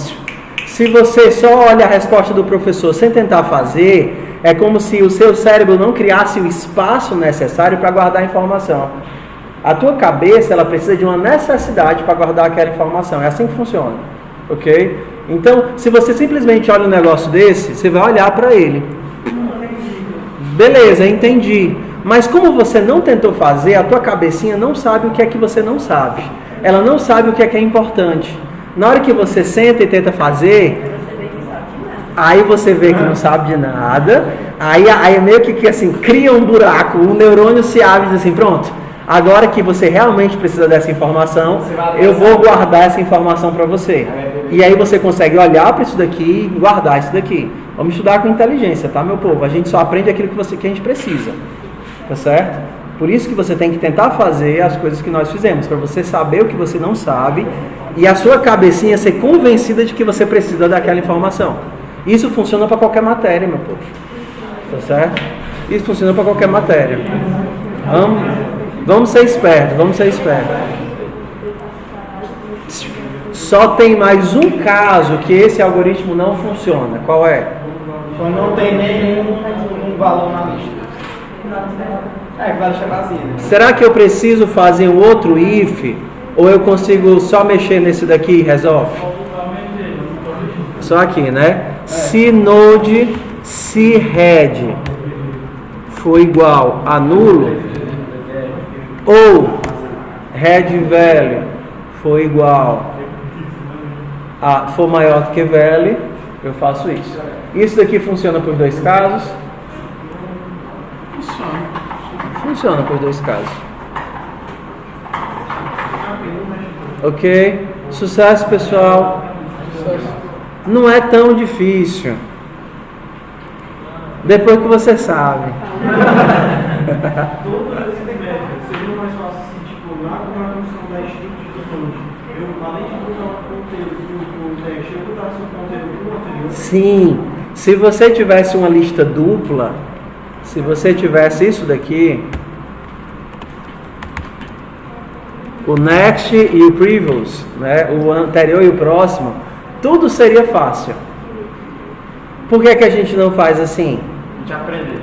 Speaker 1: Se você só olha a resposta do professor sem tentar fazer, é como se o seu cérebro não criasse o espaço necessário para guardar a informação. A tua cabeça, ela precisa de uma necessidade para guardar aquela informação. É assim que funciona. Ok? Então, se você simplesmente olha um negócio desse, você vai olhar para ele. Beleza, entendi. Mas como você não tentou fazer, a tua cabecinha não sabe o que é que você não sabe. Ela não sabe o que é importante. Na hora que você senta e tenta fazer, aí você vê que não sabe de nada. Aí meio que assim, cria um buraco, o neurônio se abre e diz assim, pronto. Agora que você realmente precisa dessa informação, eu vou guardar essa informação para você. E aí você consegue olhar para isso daqui e guardar isso daqui. Vamos estudar com inteligência, tá, meu povo? A gente só aprende aquilo que a gente precisa. Tá certo? Por isso que você tem que tentar fazer as coisas que nós fizemos, para você saber o que você não sabe e a sua cabecinha ser convencida de que você precisa daquela informação. Isso funciona para qualquer matéria, meu povo. Tá certo? Isso funciona para qualquer matéria. Vamos ser espertos, vamos ser espertos. Só tem mais um caso que esse algoritmo não funciona. Qual é?
Speaker 2: Quando não tem nenhum valor na lista. É, que vai deixar vazio, né?
Speaker 1: Será que eu preciso fazer um outro if? Ou eu consigo só mexer nesse daqui e resolve? Só aqui, né? Se node, se head for igual a nulo, ou head value for igual a for maior do que value, eu faço isso. Isso daqui funciona para os dois casos? Funciona para os dois casos. Ok? Sucesso, pessoal. Não é tão difícil. Depois que você sabe.
Speaker 7: Seria mais fácil assim, tipo, lá com a função da estrutura de topologia. Eu, além de botar o conteúdo do teste, eu botasse o conteúdo do anterior.
Speaker 1: Sim. Se você tivesse uma lista dupla, se você tivesse isso daqui, o next e o previous, né, o anterior e o próximo, tudo seria fácil. Por que que a gente não faz assim?
Speaker 2: A gente aprendeu.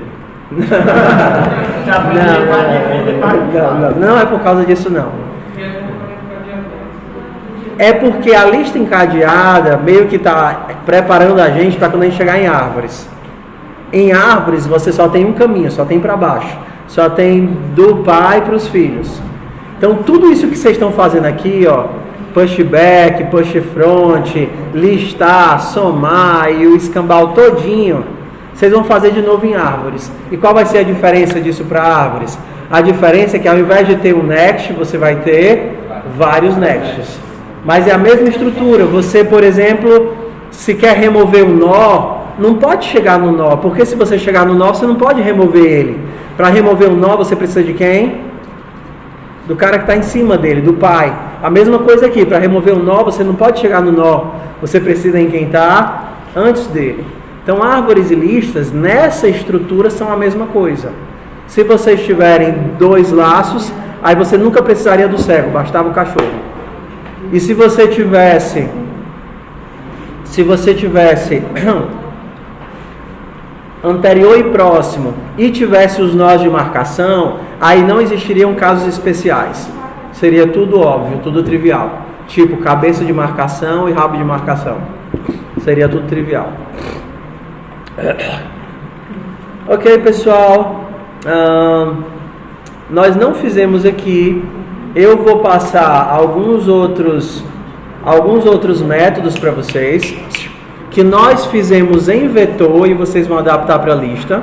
Speaker 1: Não é por causa disso não. É porque a lista encadeada meio que está preparando a gente para quando a gente chegar em árvores. Em árvores você só tem um caminho, só tem para baixo. Só tem do pai para os filhos. Então tudo isso que vocês estão fazendo aqui, ó, pushback, push front, listar, somar e o escambau todinho, vocês vão fazer de novo em árvores. E qual vai ser a diferença disso para árvores? A diferença é que ao invés de ter um next, você vai ter vários nexts. Mas é a mesma estrutura. Você, por exemplo, se quer remover um nó, não pode chegar no nó, porque se você chegar no nó, você não pode remover ele. Para remover o nó, você precisa de quem? Do cara que está em cima dele, do pai. A mesma coisa aqui, para remover o nó, você não pode chegar no nó, você precisa em quem está antes dele. Então, árvores e listas, nessa estrutura, são a mesma coisa. Se vocês tiverem 2 laços, aí você nunca precisaria do cego, bastava o cachorro. E se você tivesse anterior e próximo e tivesse os nós de marcação, aí não existiriam casos especiais. Seria tudo óbvio, tudo trivial. Tipo cabeça de marcação e rabo de marcação. Seria tudo trivial. Ok, pessoal. Nós não fizemos aqui. Eu vou passar alguns outros métodos para vocês que nós fizemos em vetor e vocês vão adaptar para a lista,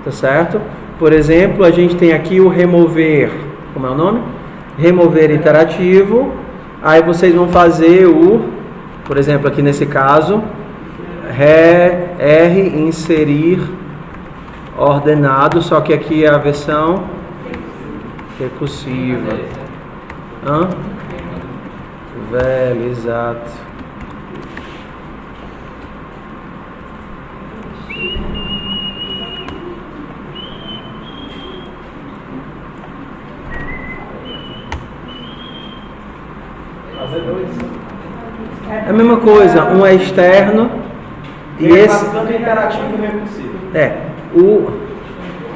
Speaker 1: tá certo? Por exemplo, a gente tem aqui o remover, como é o nome? Remover iterativo. Aí vocês vão fazer por exemplo, aqui nesse caso, R inserir ordenado, só que aqui é a versão recursiva. Velho, exato. É a mesma coisa, um é externo e esse
Speaker 2: tanto interativo e recursivo.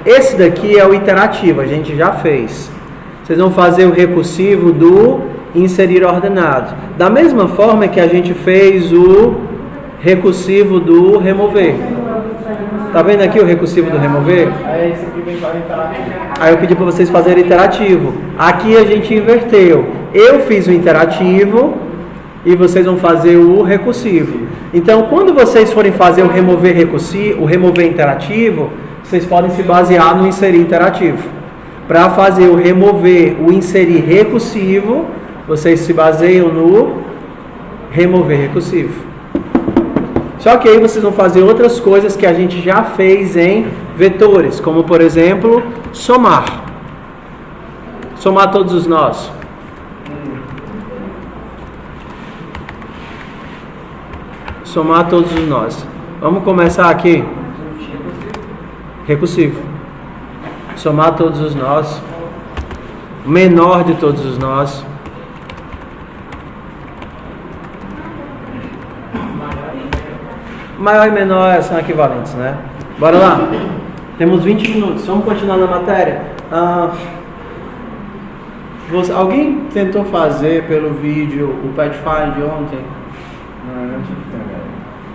Speaker 1: Esse daqui é o iterativo, a gente já fez. Vocês vão fazer o recursivo do inserir ordenado. Da mesma forma que a gente fez o recursivo do remover. Tá vendo aqui o recursivo do remover?
Speaker 2: Aí esse aqui vem para interativo.
Speaker 1: Aí eu pedi para vocês fazerem interativo. Aqui a gente inverteu. Eu fiz o interativo e vocês vão fazer o recursivo. Então, quando vocês forem fazer o remover recursivo, o remover interativo, vocês podem se basear no inserir interativo. Para fazer o remover, o inserir recursivo, vocês se baseiam no remover recursivo. Só que aí vocês vão fazer outras coisas que a gente já fez em vetores, como por exemplo, somar. Somar todos os nós. Somar todos os nós. Vamos começar aqui. Recursivo. Somar todos os nós. Menor de todos os nós. Maior e menor são equivalentes, né? Bora lá. Temos 20 minutos. Vamos continuar na matéria. Alguém tentou fazer pelo vídeo o Pathfind ontem?
Speaker 2: Não tive tempo.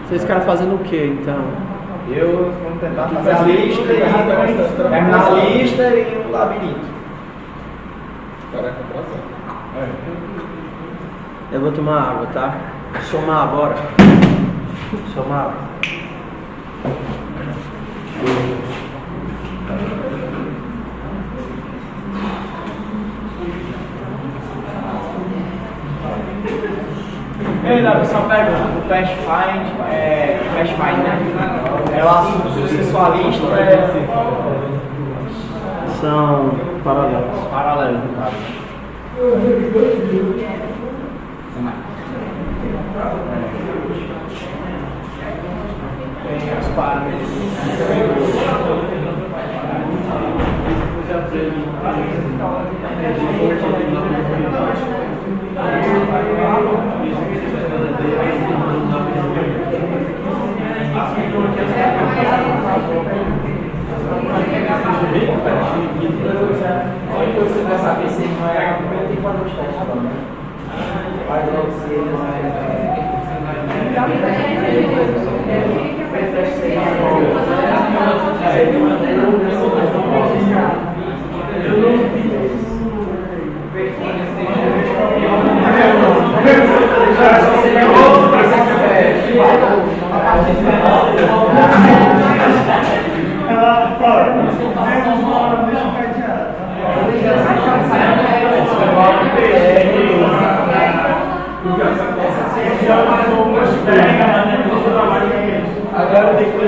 Speaker 1: Vocês ficaram fazendo o que então?
Speaker 2: Vamos tentar fazer a lista terminar a lista e o labirinto.
Speaker 1: Eu vou tomar água, tá? Somar, bora. Somar.
Speaker 2: Ei, Davi, só pergunta, o Pathfind, né? É o assunto sucessualista ou
Speaker 1: São paralelos.
Speaker 2: Paralelos, no caso. Tem os parâmetros. Agora tem que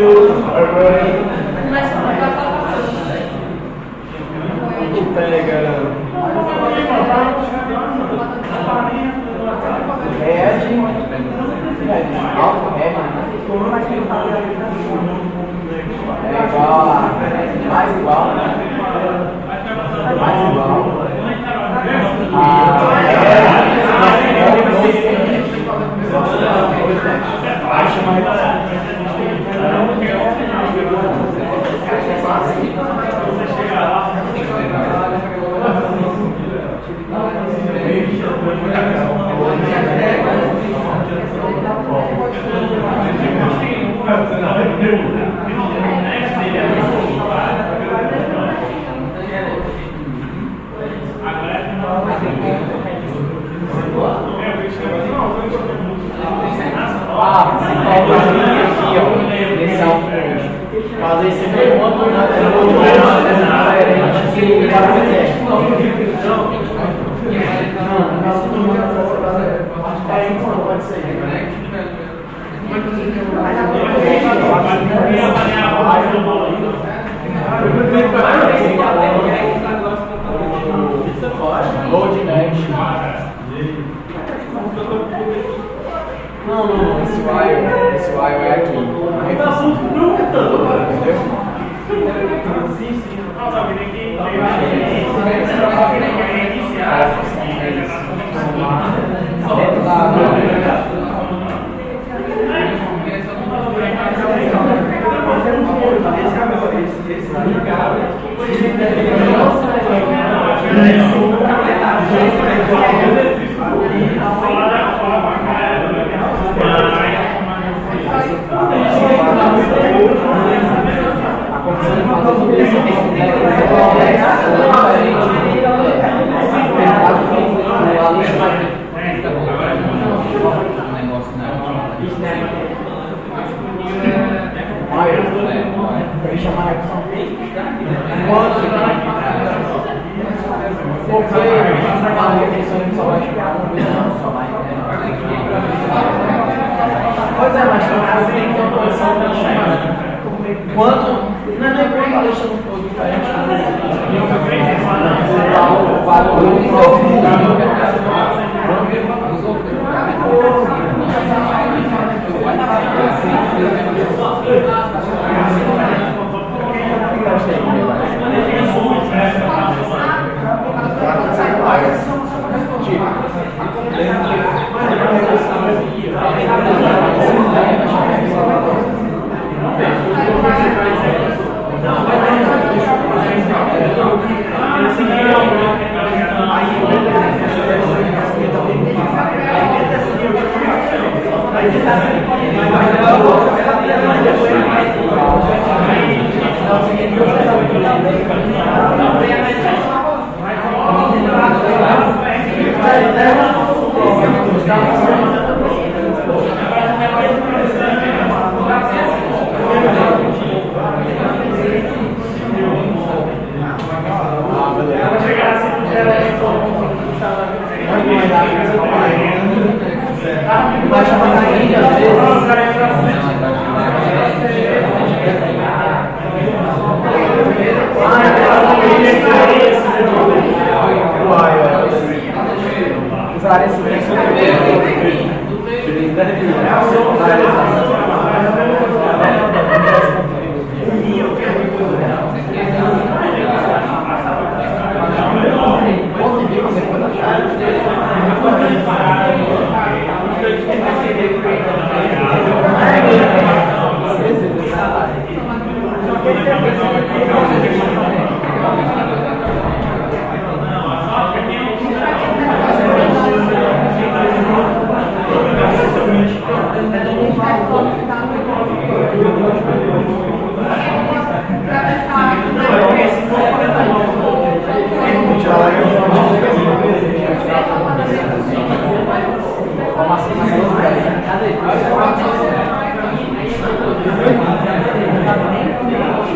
Speaker 2: Fazer sempre uma coisa Não, esse while é aqui. Pois é, mas tem uma posição que quanto não é nem quanto a lixa não for diferente, o valor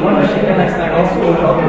Speaker 2: Quando chega nesse negócio, eu jogo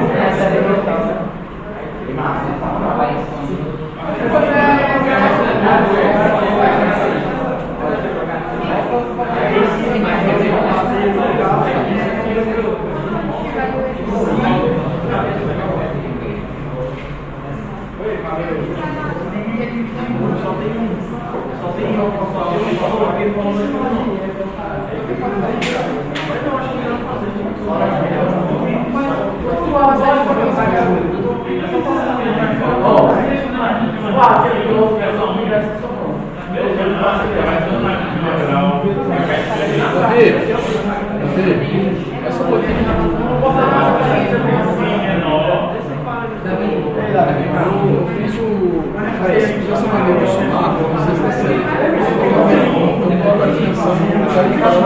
Speaker 3: Eu fiz essa maneira de somar para vocês descerem. Eu coloco a atenção no lugar de cada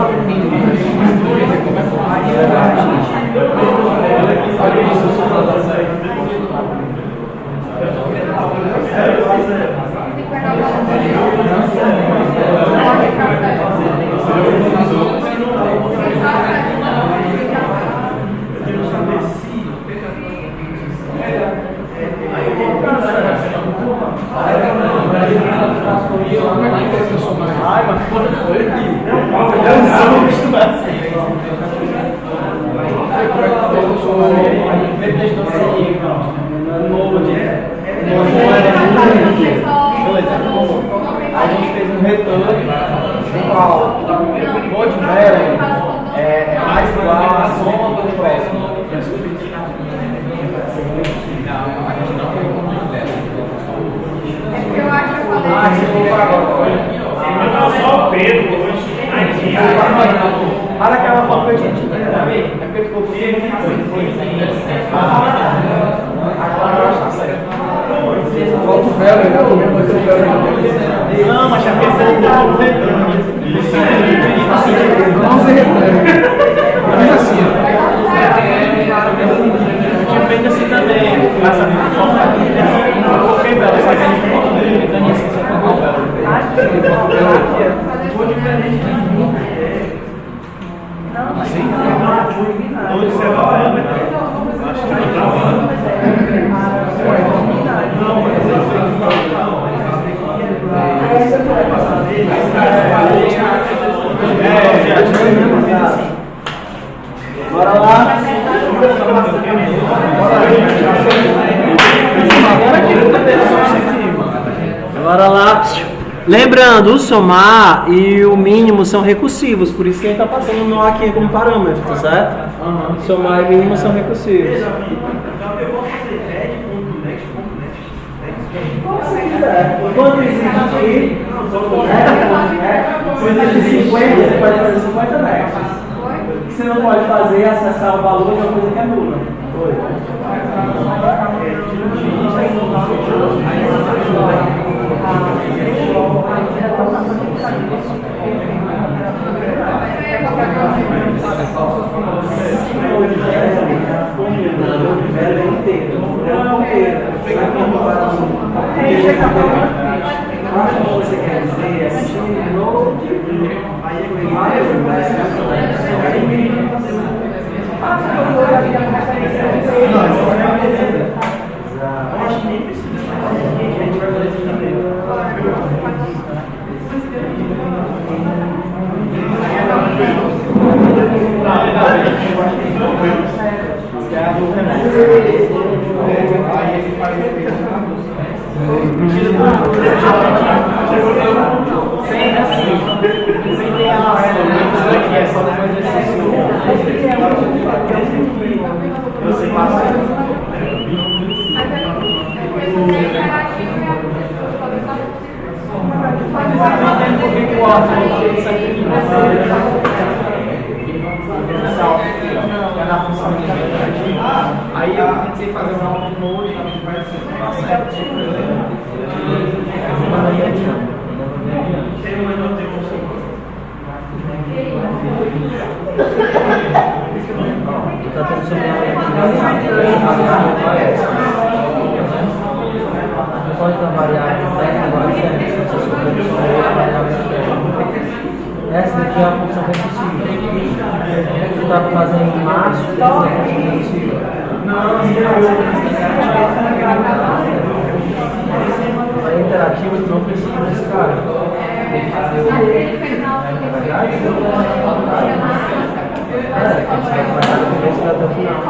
Speaker 2: A gente fez um retorno qual o mod velho é mais igual à soma do próximo.
Speaker 4: Eu acho que eu falei.
Speaker 2: Você colocou agora.
Speaker 7: Só o Pedro hoje.
Speaker 2: Olha aquela foto que a gente tinha. É porque tu colocou agora eu acho que tá certo.
Speaker 3: Volta o velho, né? O mesmo aqui, o velho.
Speaker 2: Não, mas já pensei no retorno.
Speaker 3: Não se repete. Fiz assim,
Speaker 2: Eu tinha feito assim também. Essa foto aqui. Eu coloquei bela, só que a gente não poderia. Dani, assim, você colocou bela.
Speaker 7: Onde você vai? Acho que não.
Speaker 1: Bora lá. Bora lá. Lembrando, o somar e o mínimo são recursivos, por isso que a gente está passando no aqui como parâmetro, tá certo? Somar e mínimo são recursivos. Quanto existe aqui? Se existe 50, você pode fazer 50 nexos. O que você não pode fazer é acessar o valor de uma coisa que é nula. Você quer dizer assim,
Speaker 2: Sem assim, sem ter a nossa que é só depois desse você passa. Aí eu tentei fazer um download, vai ser certo.
Speaker 1: Pode dar variável, essa daqui é a função recursiva. Tu está fazendo em março, é a função recursiva. É interativa, tu não precisa desse cara. Tem que fazer o. Até o final.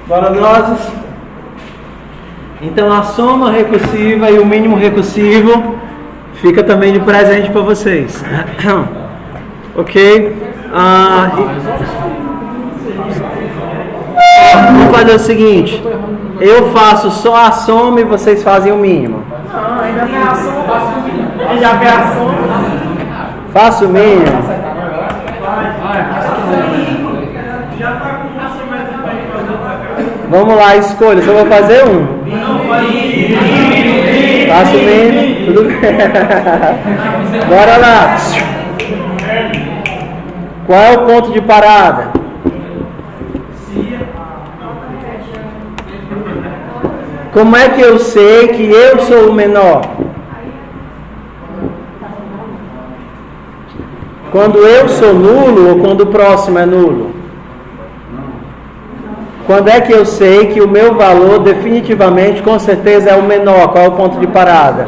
Speaker 1: Bora nós. Então a soma recursiva e o mínimo recursivo fica também de presente para vocês. Ok? Vamos fazer o seguinte. Eu faço só a soma e vocês fazem o mínimo.
Speaker 6: Não, ainda tem a soma. Ele já vê a soma.
Speaker 1: Faço o mínimo.
Speaker 7: Já tá com uma semana de
Speaker 1: Vamos lá, escolha. Só vou fazer um. Faço o mínimo. Tudo bem. Bora lá. Qual é o ponto de parada? Como é que eu sei que eu sou o menor? Quando eu sou nulo ou quando o próximo é nulo? Quando é que eu sei que o meu valor definitivamente, com certeza, é o menor? Qual é o ponto de parada?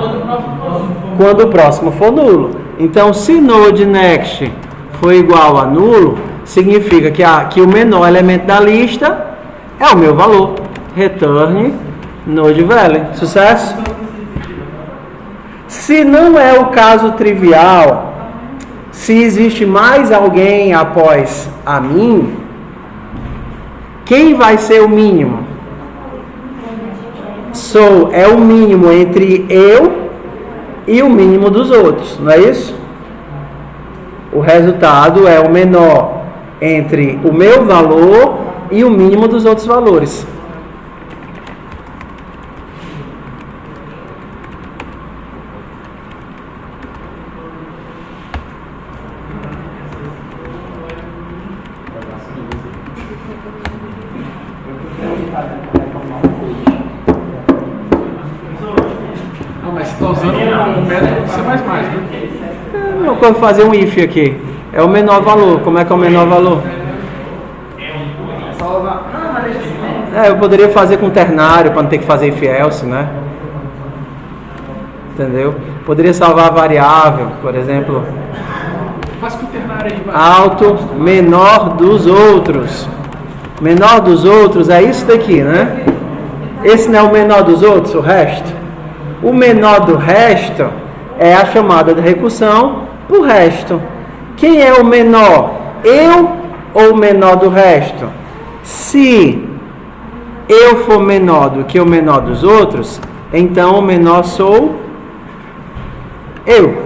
Speaker 1: Quando o próximo for nulo. Então, se node next for igual a nulo, significa que o menor elemento da lista é o meu valor. Return node value. Sucesso? Se não é o caso trivial, se existe mais alguém após a mim, quem vai ser o mínimo? É o mínimo entre eu e o mínimo dos outros, não é isso? O resultado é o menor entre o meu valor e o mínimo dos outros valores.
Speaker 3: Não, mas você está usando o método C++, né?
Speaker 1: Eu vou fazer um if aqui. É o menor valor. Como é que é o menor valor? Eu poderia fazer com ternário para não ter que fazer if else, né? Entendeu? Poderia salvar a variável, por exemplo,
Speaker 3: Faz com o ternário aí, vai.
Speaker 1: alto menor dos outros. Menor dos outros é isso daqui, né? Esse não é o menor dos outros, o resto. O menor do resto é a chamada de recursão por resto. Quem é o menor? Eu ou o menor do resto? Se eu for menor do que o menor dos outros, então o menor sou eu.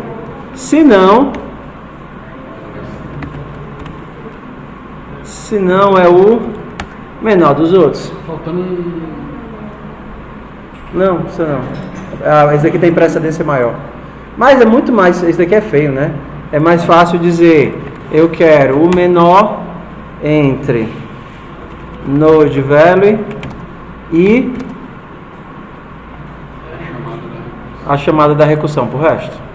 Speaker 1: Se não é o menor dos outros.
Speaker 3: Faltando um...
Speaker 1: Não, isso não. Esse aqui tem precedência maior. Mas é muito mais. Esse daqui é feio, né? É mais fácil dizer: eu quero o menor entre node value e a chamada da recursão por resto.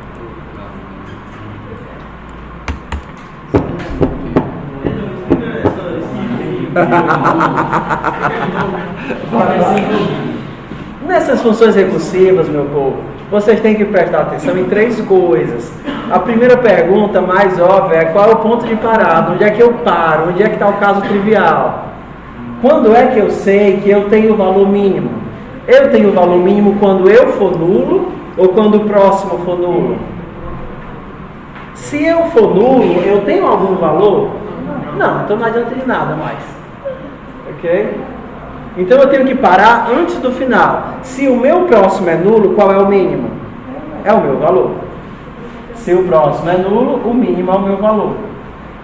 Speaker 1: Nessas funções recursivas, meu povo, vocês têm que prestar atenção em três coisas. A primeira pergunta, mais óbvia, é qual é o ponto de parada? Onde é que eu paro? Onde é que está o caso trivial? Quando é que eu sei que eu tenho o valor mínimo? Eu tenho o valor mínimo quando eu for nulo ou quando o próximo for nulo? Se eu for nulo, eu tenho algum valor? Não, então não adianta de nada mais. Ok? Então eu tenho que parar antes do final. Se o meu próximo é nulo, qual é o mínimo? É o meu valor. Se o próximo é nulo, o mínimo é o meu valor.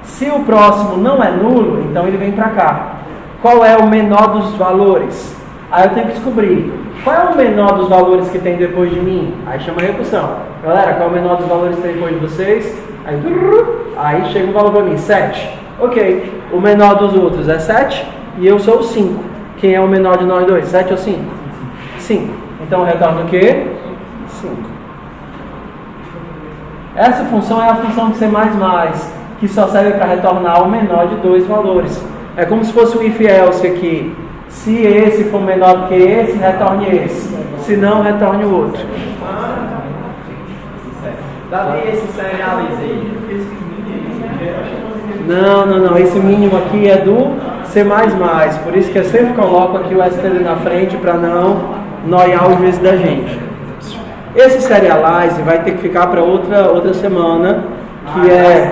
Speaker 1: Se o próximo não é nulo, então ele vem para cá. Qual é o menor dos valores? Aí eu tenho que descobrir qual é o menor dos valores que tem depois de mim. Aí chama recursão. Galera, qual é o menor dos valores que tem depois de vocês? Aí chega um valor para mim, 7. Ok, o menor dos outros é 7 e eu sou o 5. Quem é o menor de nós dois? 7 ou 5? 5. Então retorna o quê? 5. Essa função é a função de C++, que só serve para retornar o menor de dois valores. É como se fosse o if else aqui. Se esse for menor que esse, retorne esse. Se não, retorne o outro.
Speaker 2: Davi, esse serializa aí.
Speaker 1: Não. Esse mínimo aqui é do C++. Por isso que eu sempre coloco aqui o STD na frente para não noiar o juízo da gente. Esse serialize vai ter que ficar para outra semana, que é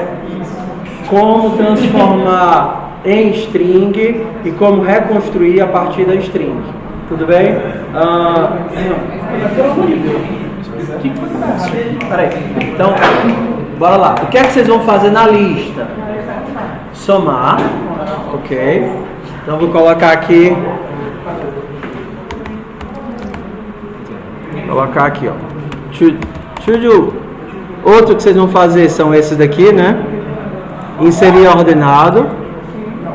Speaker 1: como transformar em string e como reconstruir a partir da string. Tudo bem? Peraí. Então, bora lá. O que é que vocês vão fazer na lista? Somar. Ok. Então, vou colocar aqui. Colocar aqui, ó. Outro que vocês vão fazer são esses daqui, né? Inserir ordenado.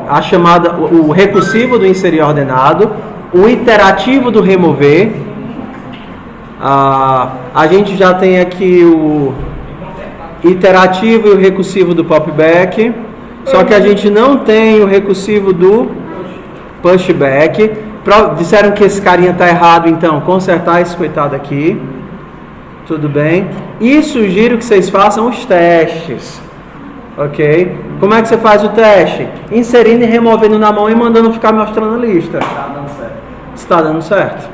Speaker 1: A chamada, o recursivo do inserir ordenado. O iterativo do remover. A gente já tem aqui o iterativo e o recursivo do popback. Só que a gente não tem o recursivo do pushback. Disseram que esse carinha está errado, então consertar esse coitado aqui. Tudo bem? E sugiro que vocês façam os testes. Ok? Como é que você faz o teste? Inserindo e removendo na mão e mandando ficar mostrando a lista.
Speaker 2: Tá dando certo.
Speaker 1: Está dando certo?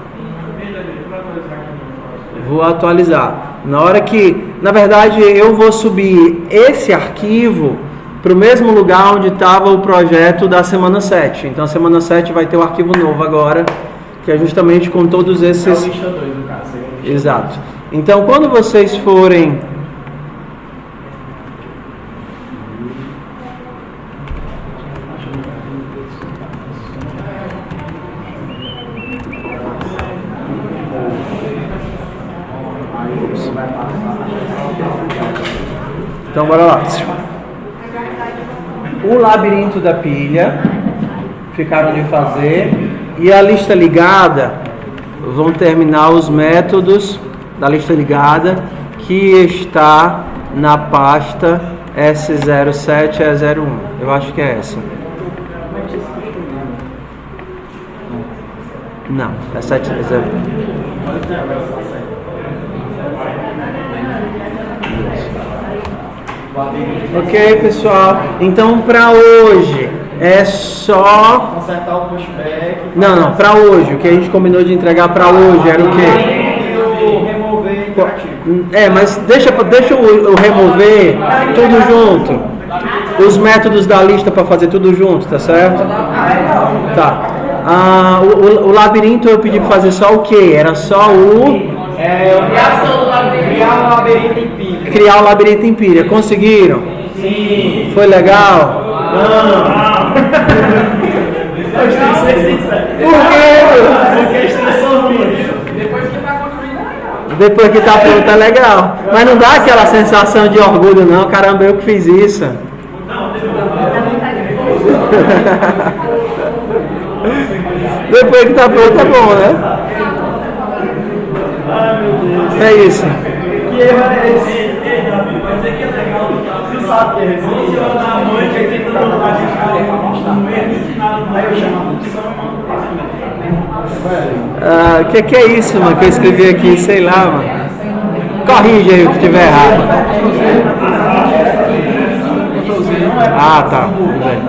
Speaker 1: Vou atualizar. Na hora que, na verdade, eu vou subir esse arquivo para o mesmo lugar onde estava o projeto da semana 7. Então a semana 7 vai ter um arquivo novo agora, que é justamente com todos esses...
Speaker 2: É o lista 2, no caso.
Speaker 1: Exato. Então quando vocês forem... Então bora lá. O labirinto da pilha ficaram de fazer e a lista ligada vão terminar os métodos da lista ligada que está na pasta S07E01. Eu acho que é essa. Não, é 701. Ok, pessoal. Então, para hoje é só
Speaker 2: Consertar o pushback.
Speaker 1: Não, para hoje. O que a gente combinou de entregar para hoje era o quê?
Speaker 2: Remover interativo.
Speaker 1: Mas deixa eu remover tudo junto. Os métodos da lista para fazer tudo junto, tá certo? Tá. O labirinto eu pedi para fazer só o quê? Era só o
Speaker 2: Criar um labirinto em pilha.
Speaker 1: criar o labirinto em pilha. Conseguiram?
Speaker 2: Sim.
Speaker 1: Foi legal?
Speaker 2: Não. Eu tenho que ser sincero.
Speaker 1: Por quê?
Speaker 2: Porque estressou muito.
Speaker 1: Depois que tá pronto é legal. Mas não dá aquela sensação de orgulho não. Caramba, eu que fiz isso. Depois que tá pronto é bom, né? É isso.
Speaker 2: Que erro é esse? Vai dizer que é legal. Você sabe que é esse? Da mãe que tem todo mundo aí eu chamo a função.
Speaker 1: Que é isso, mano? Que eu escrevi aqui, sei lá, mano. Corrige aí o que estiver errado. Ah, tá. Tudo bem.